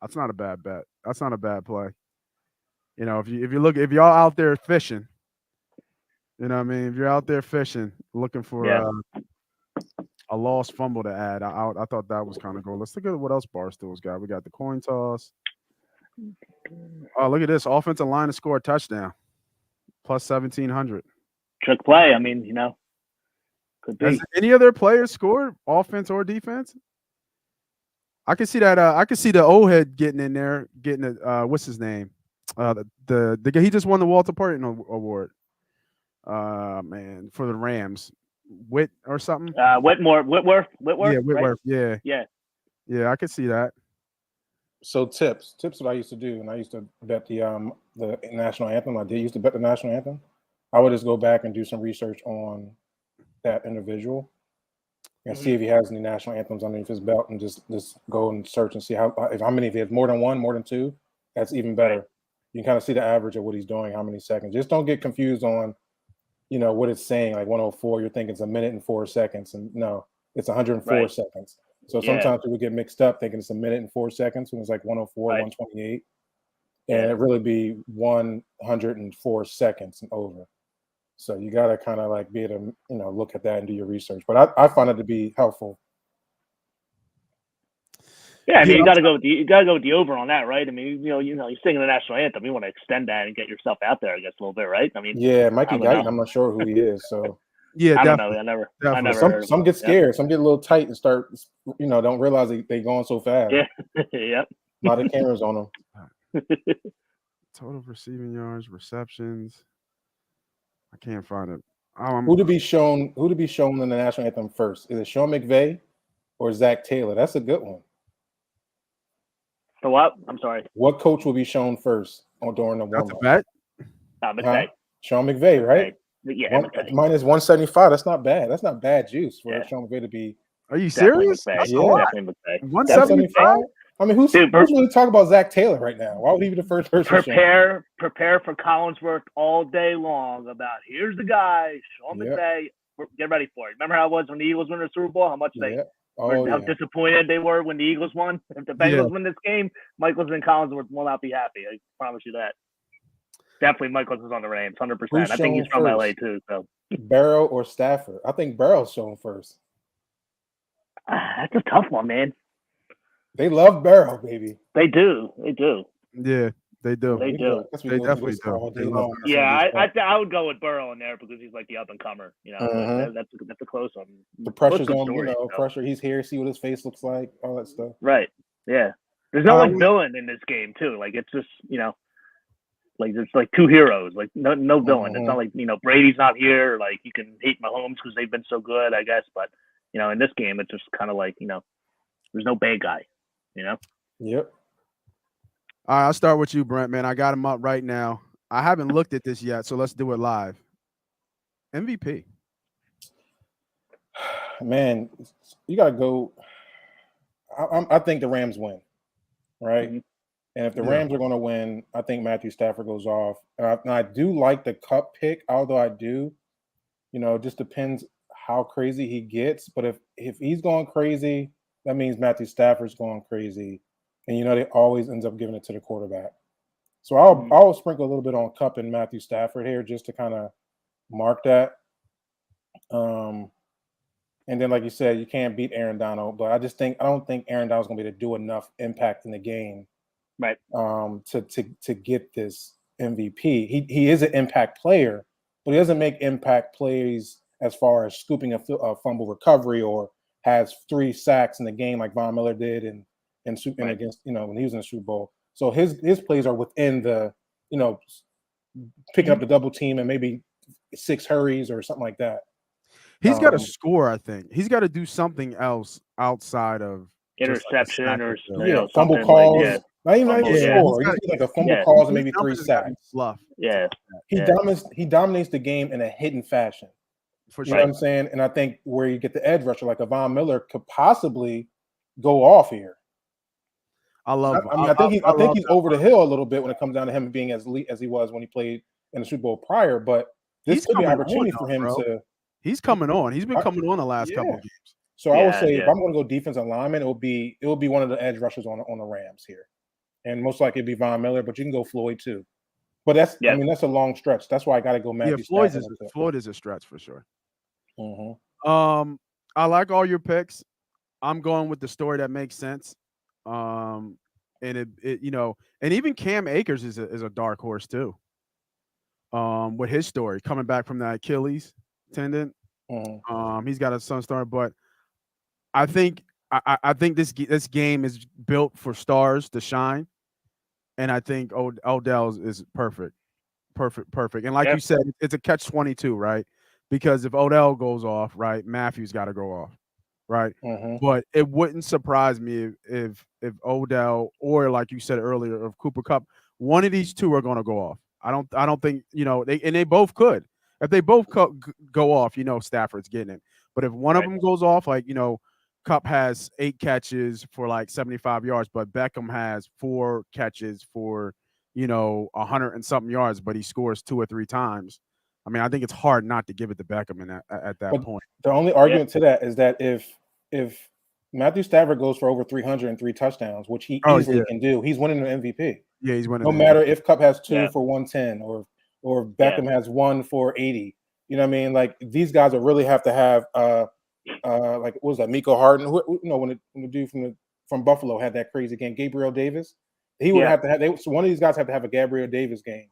That's not a bad bet. That's not a bad play. You know, if y'all out there fishing, you know what I mean? If you're out there fishing, looking for a lost fumble to add, I thought that was kind of cool. Let's look at what else Barstool's got. We got the coin toss. Oh, look at this. Offensive line to score a touchdown. Plus 1,700.
Trick play. I mean, could be.
Has any of their players scored, offense or defense? I can see that. I can see the old head getting in there, getting it. What's his name? The guy, he just won the Walter Payton Award. Man, for the Rams, Whit or something.
Whitworth.
Yeah, Whitworth.
Right?
Yeah. I can see that.
So tips what I used to do, and I used to bet the national anthem. I did used to bet the national anthem. I would just go back and do some research on that individual and see if he has any national anthems underneath his belt, and just go and search and see how many. If he has more than one, more than two, that's even better. You can kind of see the average of what he's doing, how many seconds. Just don't get confused on, what it's saying. Like 104, you're thinking it's 1 minute and 4 seconds, and no, it's 104 seconds. So sometimes people get mixed up thinking it's 1 minute and 4 seconds when it's like 104, 128, and it really be 104 seconds and over. So you got to kind of like be able to, look at that and do your research. But I find it to be helpful.
Yeah, I mean, you got to go with the over on that, right? I mean, you're singing the national anthem. You want to extend that and get yourself out there, I guess, a little bit, right? I mean,
yeah, Mikey Guyton, I'm not sure who he is, so.
Yeah,
I don't know. I never.
Some get scared. Some get a little tight and start, don't realize they going so fast.
Yeah, yep.
A lot of cameras on them.
Total receiving yards, receptions. I can't find it.
Who to be shown in the national anthem first? Is it Sean McVay or Zac Taylor? That's a good one.
For what? I'm sorry.
What coach will be shown first during the warm-up?
That's
a bet.
Sean McVay, right?
Yeah.
Minus 175. That's not bad. That's not bad juice for Sean McVay to be.
Are you serious?
Yeah.
175.
I mean, who's really talking about Zac Taylor right now? Why would he be the first person?
Prepare for Collinsworth all day long about here's the guy, Sean McVay. Get ready for it. Remember how it was when the Eagles won the Super Bowl? How much how disappointed they were when the Eagles won. If the Bengals win this game, Michaels and Collinsworth will not be happy. I promise you that. Definitely Michaels is on the Rams, 100%. I think he's from LA too. So
Burrow or Stafford? I think Burrow's shown first.
That's a tough one, man.
They love Burrow, baby.
They do.
Yeah, they do.
They do.
They definitely do.
Yeah, I would go with Burrow in there because he's like the up and comer. That's a close one.
The pressure's on. Pressure. He's here. See what his face looks like. All that stuff.
Right. Yeah. There's no villain in this game too. Like it's just like there's like two heroes. Like no villain. It's not like Brady's not here. Like you can hate Mahomes because they've been so good, I guess. But in this game, it's just kind of like there's no bad guy.
Yep.
All right, I'll start with you, Brent, man. I got him up right now. I haven't looked at this yet, so let's do it live. MVP.
Man, you got to go. I think the Rams win, right?
Mm-hmm.
And if the Rams are going to win, I think Matthew Stafford goes off. And I do like the Kupp pick, although I do, it just depends how crazy he gets. But if he's going crazy, that means Matthew Stafford's going crazy. And, they always ends up giving it to the quarterback. So I'll sprinkle a little bit on Kupp and Matthew Stafford here just to kind of mark that. And then, like you said, you can't beat Aaron Donald. But I don't think Aaron Donald's going to be able to do enough impact in the game.
Right.
To get this MVP. He is an impact player, but he doesn't make impact plays as far as scooping a fumble recovery or has 3 sacks in the game like Von Miller did and against when he was in the Super Bowl. So his plays are within the picking up the double team and maybe 6 hurries or something like that.
He's got to score. I think he's got to do something else outside of
interception or
fumble calls.
Like,
Not even score. He's like a fumble calls and maybe 3 sacks.
Fluff.
Yeah.
He dominates the game in a hidden fashion.
For
sure.
You
know what I'm saying? And I think where you get the edge rusher like a Von Miller could possibly go off here.
I love.
I think he's over the hill a little bit when it comes down to him being as elite as he was when he played in the Super Bowl prior. But this could be an opportunity for him to.
He's coming on. He's been coming on the last couple of games.
So I would say if I'm going to go defensive lineman, it will be one of the edge rushers on the Rams here, and most likely it'd be Von Miller, but you can go Floyd too. But that's a long stretch. That's why I got to go Matthew.
Floyd is a stretch for sure.
Mm-hmm.
I like all your picks. I'm going with the story that makes sense. And it and even Cam Akers is a dark horse too. With his story coming back from that Achilles tendon, he's got a son story, but I think this game is built for stars to shine, and I think Odell is perfect. And like you said, it's a catch-22, right? Because if Odell goes off, right, Matthew's got to go off, right? But it wouldn't surprise me if Odell or like you said earlier, of Cooper Kupp, one of these two are going to go off. I don't think they both could. If they both go off, Stafford's getting it. But if one of them goes off, like Kupp has 8 catches for like 75 yards, but Beckham has 4 catches for 100 and something yards, but he scores 2 or 3 times. I mean, I think it's hard not to give it to Beckham at that point.
The only argument to that is that if Matthew Stafford goes for over 303 touchdowns, which he easily can do, he's winning the MVP.
Yeah, he's winning.
No matter if Kupp has 2 for 110 or Beckham has 1 for 80. You know what I mean? Like these guys will really have to have like what was that? Miko Harden, when the dude from Buffalo had that crazy game, Gabriel Davis. He would have to have one of these guys have to have a Gabriel Davis game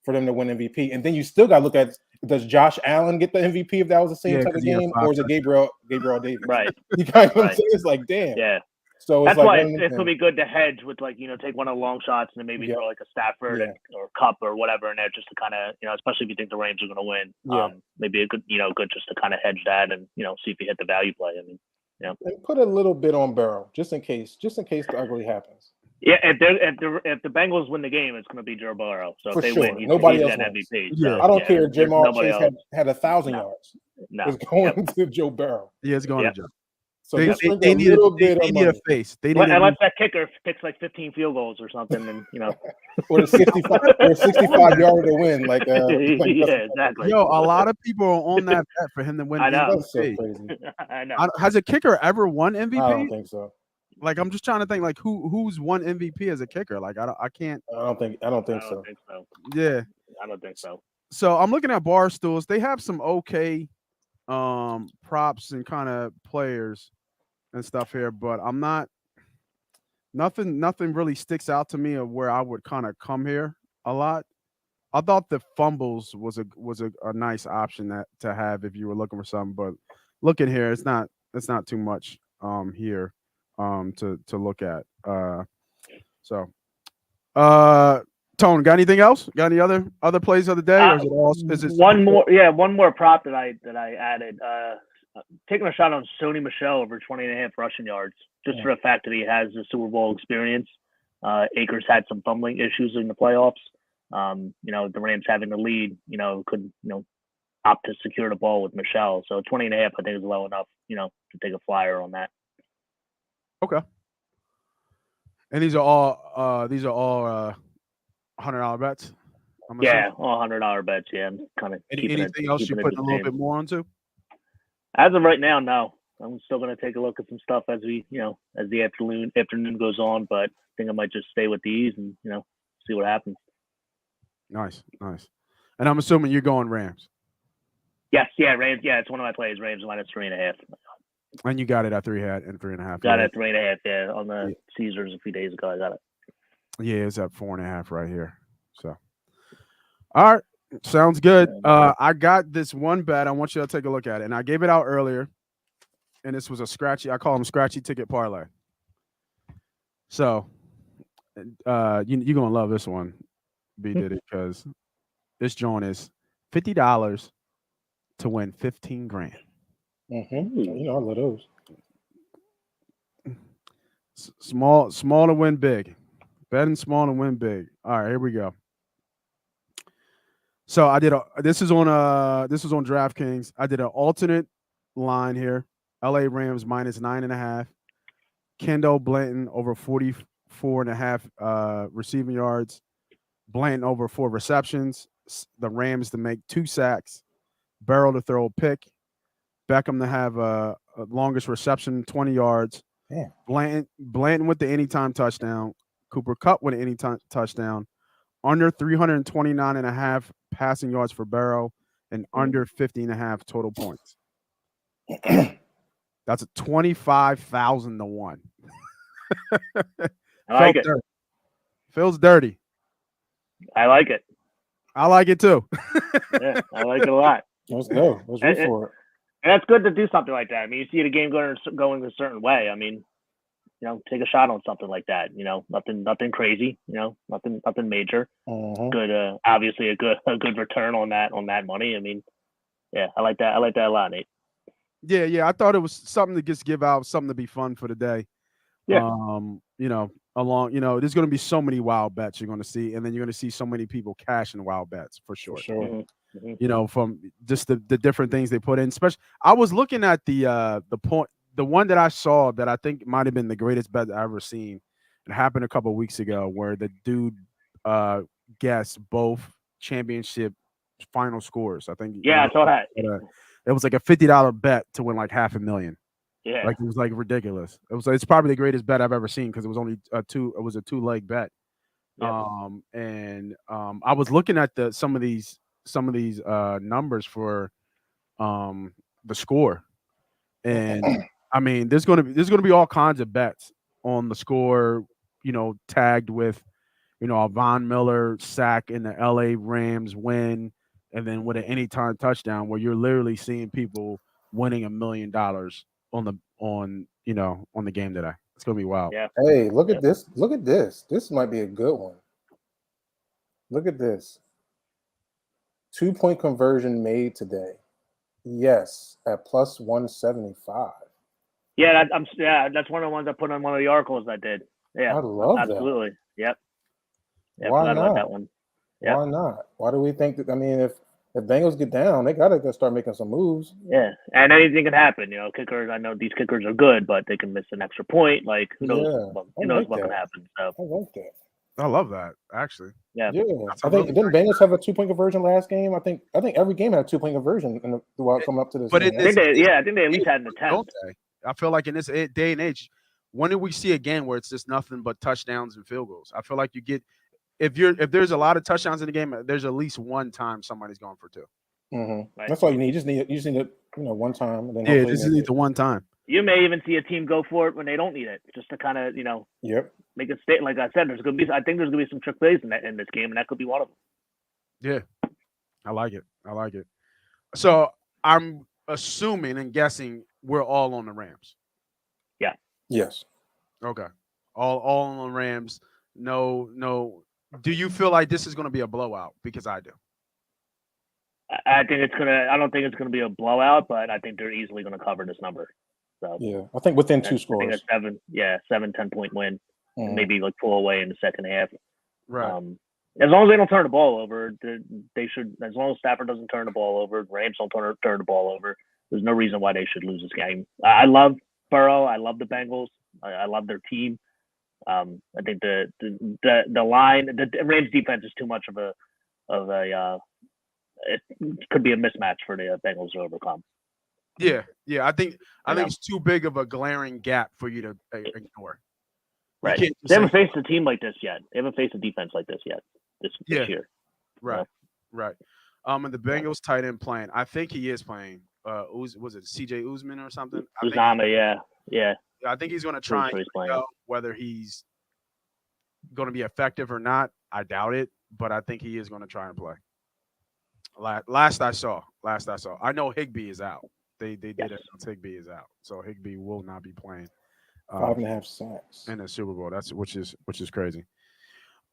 for them to win MVP. And then you still got to look at, does Josh Allen get the MVP if that was the same type of game, or is it Gabriel Davis?
Right.
You know what I'm saying? It's like, damn.
Yeah.
So
that's
like
why it's gonna be good to hedge with take one of the long shots and then maybe throw like a Stafford or Kupp or whatever in there just to kind of especially if you think the Rams are gonna win. Maybe a good good just to kind of hedge that and see if you hit the value play. I mean,
and put a little bit on Burrow just in case the ugly happens.
Yeah, if the Bengals win the game, it's gonna be Joe Burrow. So if they win,
nobody else
MVP.
So, I don't care if Jamar Chase had 1,000 yards.
No.
It's going to Joe Burrow.
Yeah, it's going to Joe.
So they need
a face.
Unless that kicker kicks like 15 field goals or something, and
or a 65 yarder to win. Like
exactly.
Yo, a lot of people are on that bet for him to win.
I know.
That's so crazy.
I know.
Has a kicker ever won MVP?
I don't think so.
Like I'm just trying to think, like who's won MVP as a kicker? Like I can't.
I don't think so.
Yeah,
I don't think so.
So I'm looking at Barstools. They have some okay props and kind of players and stuff here, but I'm not nothing really sticks out to me of where I would kind of come here a lot. I thought the fumbles was a nice option to have if you were looking for something, but looking here, it's not too much here to look at. Tone, got anything else? Got any other plays of the day? Or is it
one more prop that I added. Taking a shot on Sony Michel over 20.5 rushing yards, just for the fact that he has the Super Bowl experience. Akers had some fumbling issues in the playoffs. The Rams having the lead, could, opt to secure the ball with Michelle. So 20.5, I think, is low enough, to take a flyer on that.
Okay. And these are all $100 bets.
Yeah, all $100 bets. Yeah, I'm kind of
anything else you put a little bit more onto?
As of right now, no. I'm still going to take a look at some stuff as we, as the afternoon goes on. But I think I might just stay with these and see what happens.
Nice. And I'm assuming you're going Rams.
Yes, yeah, Rams. Yeah, it's one of my plays. Rams -3.5.
And you got it at 3.5.
Got it at 3.5. Yeah, on the Caesars a few days ago. I got it.
Yeah, it's at 4.5 right here. So, all right, sounds good. I got this one bet. I want you to take a look at it, and I gave it out earlier. And this was a scratchy. I call them scratchy ticket parlay. So, you're gonna love this one, B Diddy, because this joint is $50 to win $15,000.
Mm-hmm. I love those.
Small to win big. Betting small to win big. All right, here we go. So I did this is on DraftKings. I did an alternate line here. LA Rams -9.5. Kendall Blanton over 44.5 receiving yards. Blanton over 4 receptions. The Rams to make 2 sacks. Burrow to throw a pick. Beckham to have a longest reception, 20 yards.
Yeah.
Blanton with the anytime touchdown. Cooper Kupp with an anytime touchdown. Under 329.5 passing yards for Burrow and under 50.5 total points. That's a 25,000 to 1.
I like it.
Dirty. Feels dirty.
I like it.
I like it too.
Yeah, I like it a lot.
Let's go. Let's root for it.
And that's good to do something like that. I mean, you see the game going a certain way. I mean, take a shot on something like that. Nothing crazy. Nothing major.
Mm-hmm.
Good. Obviously, a good return on that money. I mean, yeah, I like that. I like that a lot, Nate.
Yeah. I thought it was something to just give out, something to be fun for the day.
Yeah.
There's going to be so many wild bets you're going to see, and then you're going to see so many people cashing wild bets for sure.
Mm-hmm.
From just the different things they put in. Especially, I was looking at the one that I saw that I think might have been the greatest bet I've ever seen. It happened a couple of weeks ago where the dude guessed both championship final scores. I think.
Yeah, I saw that.
It was like a $50 bet to win like $500,000.
Yeah,
like it was like ridiculous. It's probably the greatest bet I've ever seen because it was only a 2-leg bet.
Yeah.
I was looking at some of these numbers for the score, and I mean there's gonna be all kinds of bets on the score, tagged with a Von Miller sack in the LA Rams win, and then with an anytime touchdown where you're literally seeing people winning $1 million on the game today. It's gonna be wild.
Yeah.
Hey, look at this. Look at this. This might be a good one. Look at this. 2-point conversion made today. Yes, at plus 175.
Yeah, that's one of the ones I put on one of the articles I did. Yeah,
I love that.
Absolutely. Yep. Yeah,
Why not?
That one. Yep.
Why not? Why do we think that? I mean, if Bengals get down, they gotta start making some moves.
Yeah, and anything can happen. Kickers. I know these kickers are good, but they can miss an extra point. Like who knows? Who knows what can happen? So
I like that.
I love that actually.
Yeah.
I think didn't Bengals have a 2-point conversion last game? I think every game had a 2-point conversion throughout coming up to this.
But
game.
I think they at least had an attempt.
I feel like in this day and age, when did we see a game where it's just nothing but touchdowns and field goals? I feel like you get if there's a lot of touchdowns in the game, there's at least one time somebody's going for 2.
Mm-hmm. Right. That's all you need. You just need it, one time. And then
this is the one time.
You may even see a team go for it when they don't need it, just to kind of make a state. Like I said, I think there's gonna be some trick plays in this game, and that could be one of them.
Yeah, I like it. So I'm assuming and guessing we're all on the Rams.
Yeah.
Yes.
Okay. All on the Rams. No. Do you feel like this is going to be a blowout? Because I do.
I think I don't think it's gonna be a blowout, but I think they're easily gonna cover this number. So
yeah, I think within 2 scores.
I think a 7-10 point win. and maybe like pull away in the second half.
Right.
As long as they don't turn the ball over, they should. As long as Stafford doesn't turn the ball over, Rams don't turn the ball over. There's no reason why they should lose this game. I love Burrow. I love the Bengals. I love their team. I think the line, the Rams defense is too much of a it could be a mismatch for the Bengals to overcome.
Yeah. I think it's too big of a glaring gap for you to ignore.
Right. They haven't faced a team like this yet. They haven't faced a defense like this yet this year.
Right. Right. And the Bengals tight end playing. I think he is playing. Was it CJ Uzman or something?
Uzama, yeah.
I think he's going to try and know whether he's going to be effective or not. I doubt it, but I think he is going to try and play. Last I saw. I know Higbee is out. They did it. Higbee is out, so Higbee will not be playing.
5.5 sacks
in the Super Bowl. Which is crazy.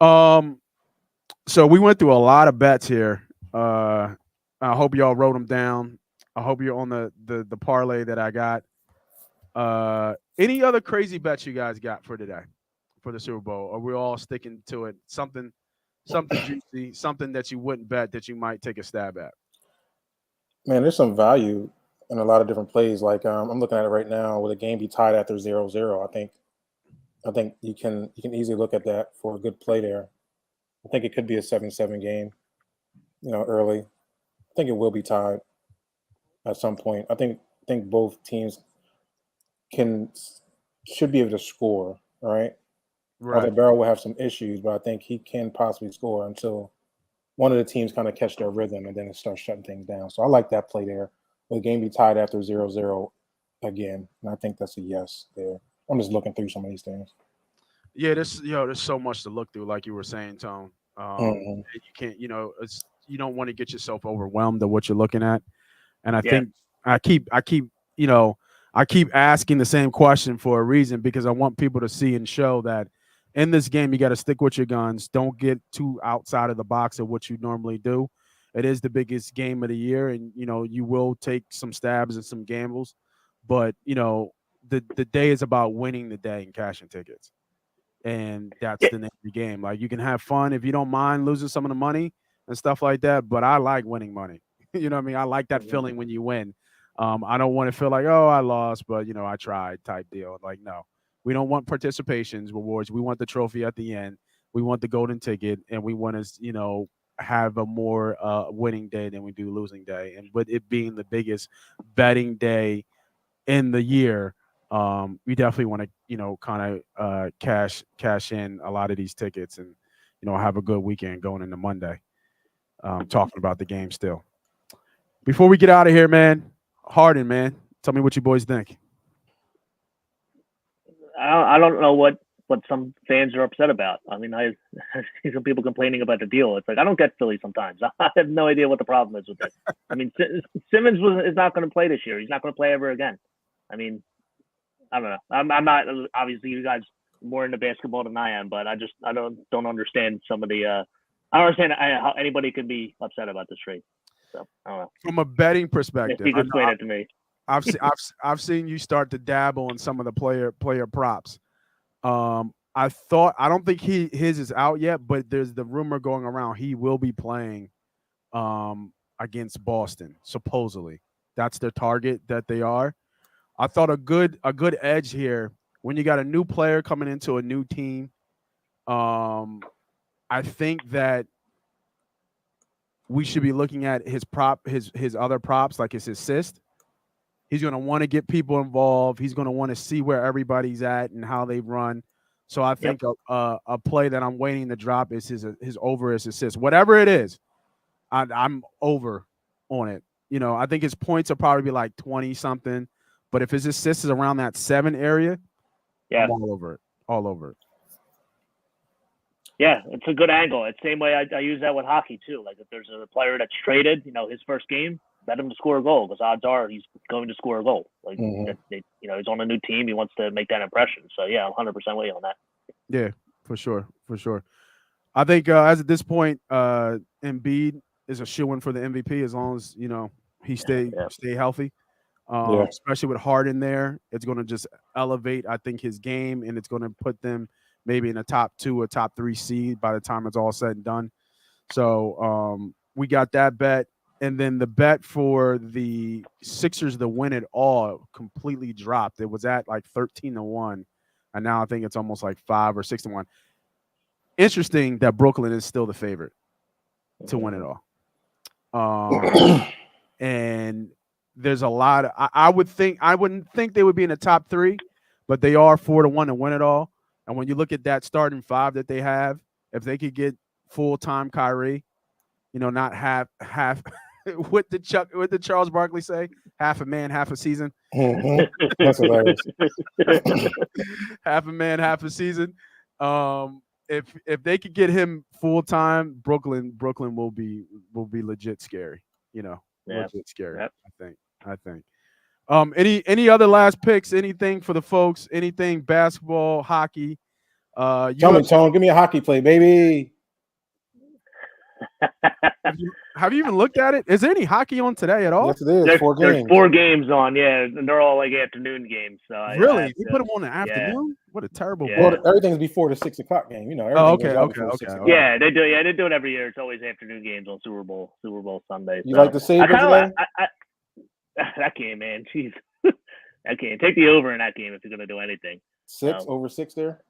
So we went through a lot of bets here. I hope y'all wrote them down. I hope you're on the parlay that I got. Any other crazy bets you guys got for today, for the Super Bowl? Are we all sticking to it? Something juicy, something that you wouldn't bet that you might take a stab at?
Man, there's some value in a lot of different plays. Like I'm looking at it right now. Will the game be tied after 0-0? I think you can easily look at that for a good play there. I think it could be a 7-7 game, early. I think it will be tied at some point. I think both teams should be able to score, all right?
Right.
Although Burrow will have some issues, but I think he can possibly score until one of the teams kind of catch their rhythm and then it starts shutting things down. So I like that play there. Will the game be tied after 0-0 again? And I think that's a yes there. I'm just looking through some of these things.
Yeah, there's so much to look through, like you were saying, Tone. You can't, you don't want to get yourself overwhelmed at what you're looking at. And I think I keep asking the same question for a reason, because I want people to see and show that in this game, you got to stick with your guns. Don't get too outside of the box of what you normally do. It is the biggest game of the year, and you will take some stabs and some gambles, but the day is about winning the day and cashing tickets, and that's the name of the game. Like, you can have fun if you don't mind losing some of the money and stuff like that, but I like winning money. You know what I mean? I like that feeling when you win. I don't want to feel like, oh, I lost, but I tried type deal. Like, no. We don't want participations rewards. We want the trophy at the end. We want the golden ticket, and we want to, have a more winning day than we do losing day. And with it being the biggest betting day in the year, we definitely want to, kind of cash in a lot of these tickets and, have a good weekend going into Monday. Talking about the game still. Before we get out of here, man, Harden, man, tell me what you boys think.
I don't know what some fans are upset about. I mean, I see some people complaining about the deal. It's like, I don't get Philly sometimes. I have no idea what the problem is with it. I mean, Simmons is not going to play this year. He's not going to play ever again. I mean, I don't know. I'm not, obviously you guys are more into basketball than I am, but I don't understand some of the I don't understand how anybody could be upset about this trade. So I don't know.
From a betting perspective,
you can explain it to me.
I've seen you start to dabble in some of the player props. I don't think his is out yet, but there's the rumor going around he will be playing against Boston. Supposedly, that's their target that they are. I thought a good edge here when you got a new player coming into a new team. I think that we should be looking at his other props, like his assist. He's going to want to get people involved. He's going to want to see where everybody's at and how they run. So I think a play that I'm waiting to drop is his over his assist. Whatever it is, I'm over on it. I think his points will probably be like 20-something. But if his assist is around that 7 area, I'm all over it. All over it.
Yeah, it's a good angle. It's the same way I use that with hockey too. Like, if there's a player that's traded, his first game, bet him to score a goal, because odds are he's going to score a goal. Like, he's on a new team. He wants to make that impression. So, yeah, I'm 100% with you on that.
Yeah, for sure. I think as at this point, Embiid is a shoo-in for the MVP as long as, he stay healthy. Especially with Harden there. It's going to just elevate, I think, his game, and it's going to put them maybe in the top 2 or top 3 seed by the time it's all said and done. So we got that bet. And then the bet for the Sixers to win it all completely dropped. It was at like 13-1. And now I think it's almost like 5 or 6-1. Interesting that Brooklyn is still the favorite to win it all. And there's a lot of, I wouldn't think they would be in the top 3, but they are 4-1 to win it all. And when you look at that starting 5 that they have, if they could get full-time Kyrie, not half what did Charles Barkley say? Half a man, half a season.
That's hilarious.
Half a man, half a season. If they could get him full time, Brooklyn will be legit scary. Legit scary. Yep. I think. Any other last picks? Anything for the folks? Anything basketball, hockey?
Tell me, Tone. Give me a hockey play, baby.
Have you even looked at it? Is there any hockey on today at all?
Yes, it is.
There's
4 games.
4 games on, yeah, and they're all like afternoon games. So
really, you put them on the afternoon? Yeah. What a terrible.
Yeah. Well, everything's before the 6 o'clock game.
Okay.
Yeah, they do. Yeah, they do it every year. It's always afternoon games on Super Bowl Sunday.
You like the Sabres today?
That game, man. Jeez, that game. Take the over in that game if you're going to do anything.
6 over 6 there.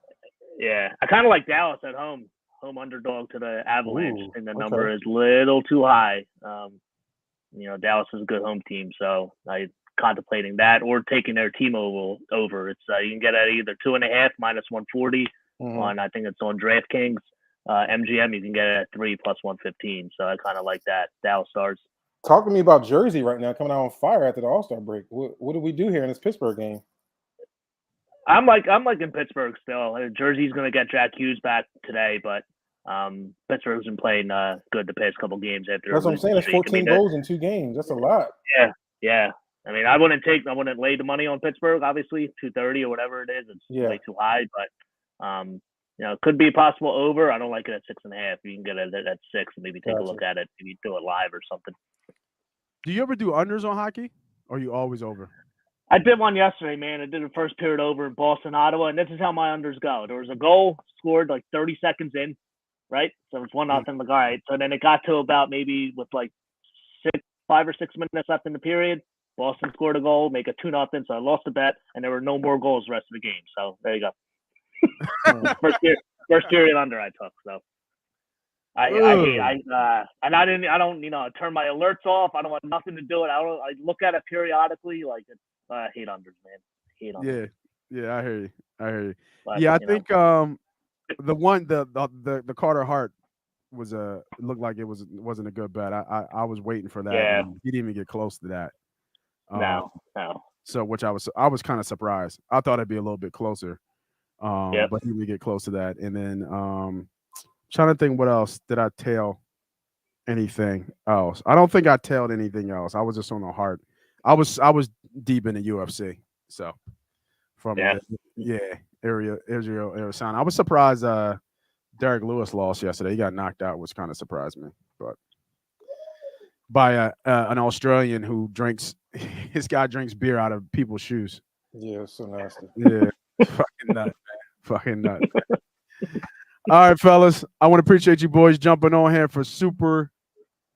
Yeah, I kind of like Dallas at home. Home underdog to the Avalanche. I think the number is a little too high. Dallas is a good home team, so I'm contemplating that or taking their team over. It's you can get at either 2.5 minus 140 on, I think it's on DraftKings. MGM you can get it at 3 plus 115. So I kind of like that. Dallas Stars.
Talk to me about Jersey right now, coming out on fire after the All-Star break. What do we do here in this Pittsburgh game?
I'm like in Pittsburgh still. Jersey's going to get Jack Hughes back today, but Pittsburgh's been playing good the past couple games after.
That's what I'm saying. It's 14 goals in 2 games. That's a lot.
Yeah. I mean, I wouldn't lay the money on Pittsburgh. Obviously, 230 or whatever it is. It's way too high, but it could be a possible over. I don't like it at 6.5. You can get it at 6 and maybe take a look at it. Maybe do it live or something.
Do you ever do unders on hockey, or are you always over?
I did one yesterday, man. I did the first period over in Boston, Ottawa, and this is how my unders go. There was a goal scored like 30 seconds in, right? So it's 1-0. Like, all right. So then it got to about maybe with like 5 or 6 minutes left in the period. Boston scored a goal, make it 2-0. So I lost the bet, and there were no more goals the rest of the game. So there you go. First period under I took. So I don't turn my alerts off. I don't want nothing to do it. I look at it periodically. Like I hate unders, man. Hate unders.
Yeah, I hear you. But, I think the Carter Hart was looked like it wasn't a good bet. I was waiting for that.
Yeah.
He didn't even get close to that.
No.
So which I was kind of surprised. I thought it'd be a little bit closer. But he didn't get close to that. And then trying to think what else did I tail anything else? I don't think I tailed anything else. I was just on the Hart. I was deep in the UFC. So from Israel sound. I was surprised Derek Lewis lost yesterday. He got knocked out, which kind of surprised me. But by an Australian who drinks beer out of people's shoes.
Yeah, it's so nasty.
Yeah. Fucking nut, man. Fucking nut. All right, fellas. I want to appreciate you boys jumping on here for Super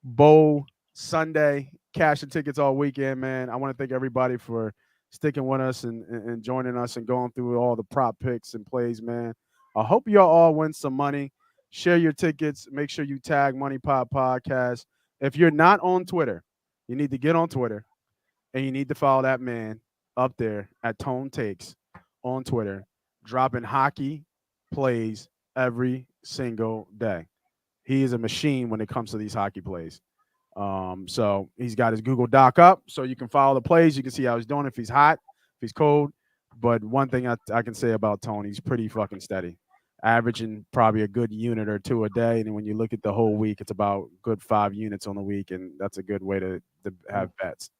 Bowl Sunday. Cashing tickets all weekend, man. I want to thank everybody for sticking with us and joining us and going through all the prop picks and plays, man. I hope y'all all win some money. Share your tickets. Make sure you tag Money Pop Podcast. If you're not on Twitter, you need to get on Twitter and you need to follow that man up there at Tone Takes on Twitter, dropping hockey plays every single day. He is a machine when it comes to these hockey plays. So he's got his Google Doc up so you can follow the plays. You can see how he's doing, if he's hot, if he's cold. But one thing I can say about Tony, he's pretty fucking steady, averaging probably a good unit or 2 a day. And when you look at the whole week, it's about good 5 units on the week. And that's a good way to have bets.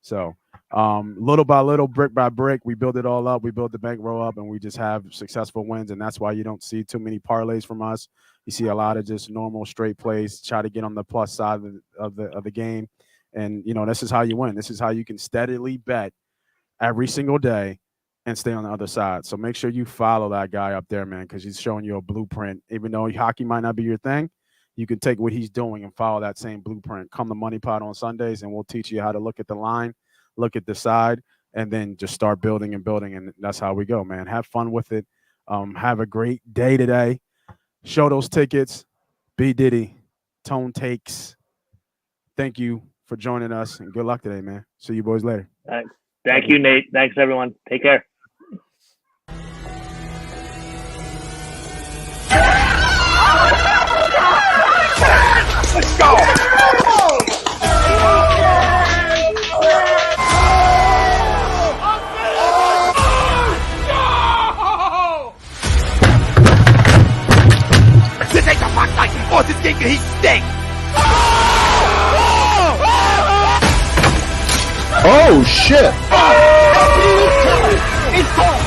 So little by little, brick by brick, we build it all up. We build the bankroll up and we just have successful wins. And that's why you don't see too many parlays from us. You see a lot of just normal straight plays, try to get on the plus side of the game. And, this is how you win. This is how you can steadily bet every single day and stay on the other side. So make sure you follow that guy up there, man, because he's showing you a blueprint. Even though hockey might not be your thing, you can take what he's doing and follow that same blueprint. Come to Money Pot on Sundays, and we'll teach you how to look at the line, look at the side, and then just start building and building. And that's how we go, man. Have fun with it. Have a great day today. Show those tickets. B. Diddy, Tone Takes. Thank you for joining us, and good luck today, man. See you boys later.
Thank you, Nate. Thanks, everyone. Take care.
Let's go! This ain't the Rock Night, or this game can he stink!
Oh shit!
It's gone!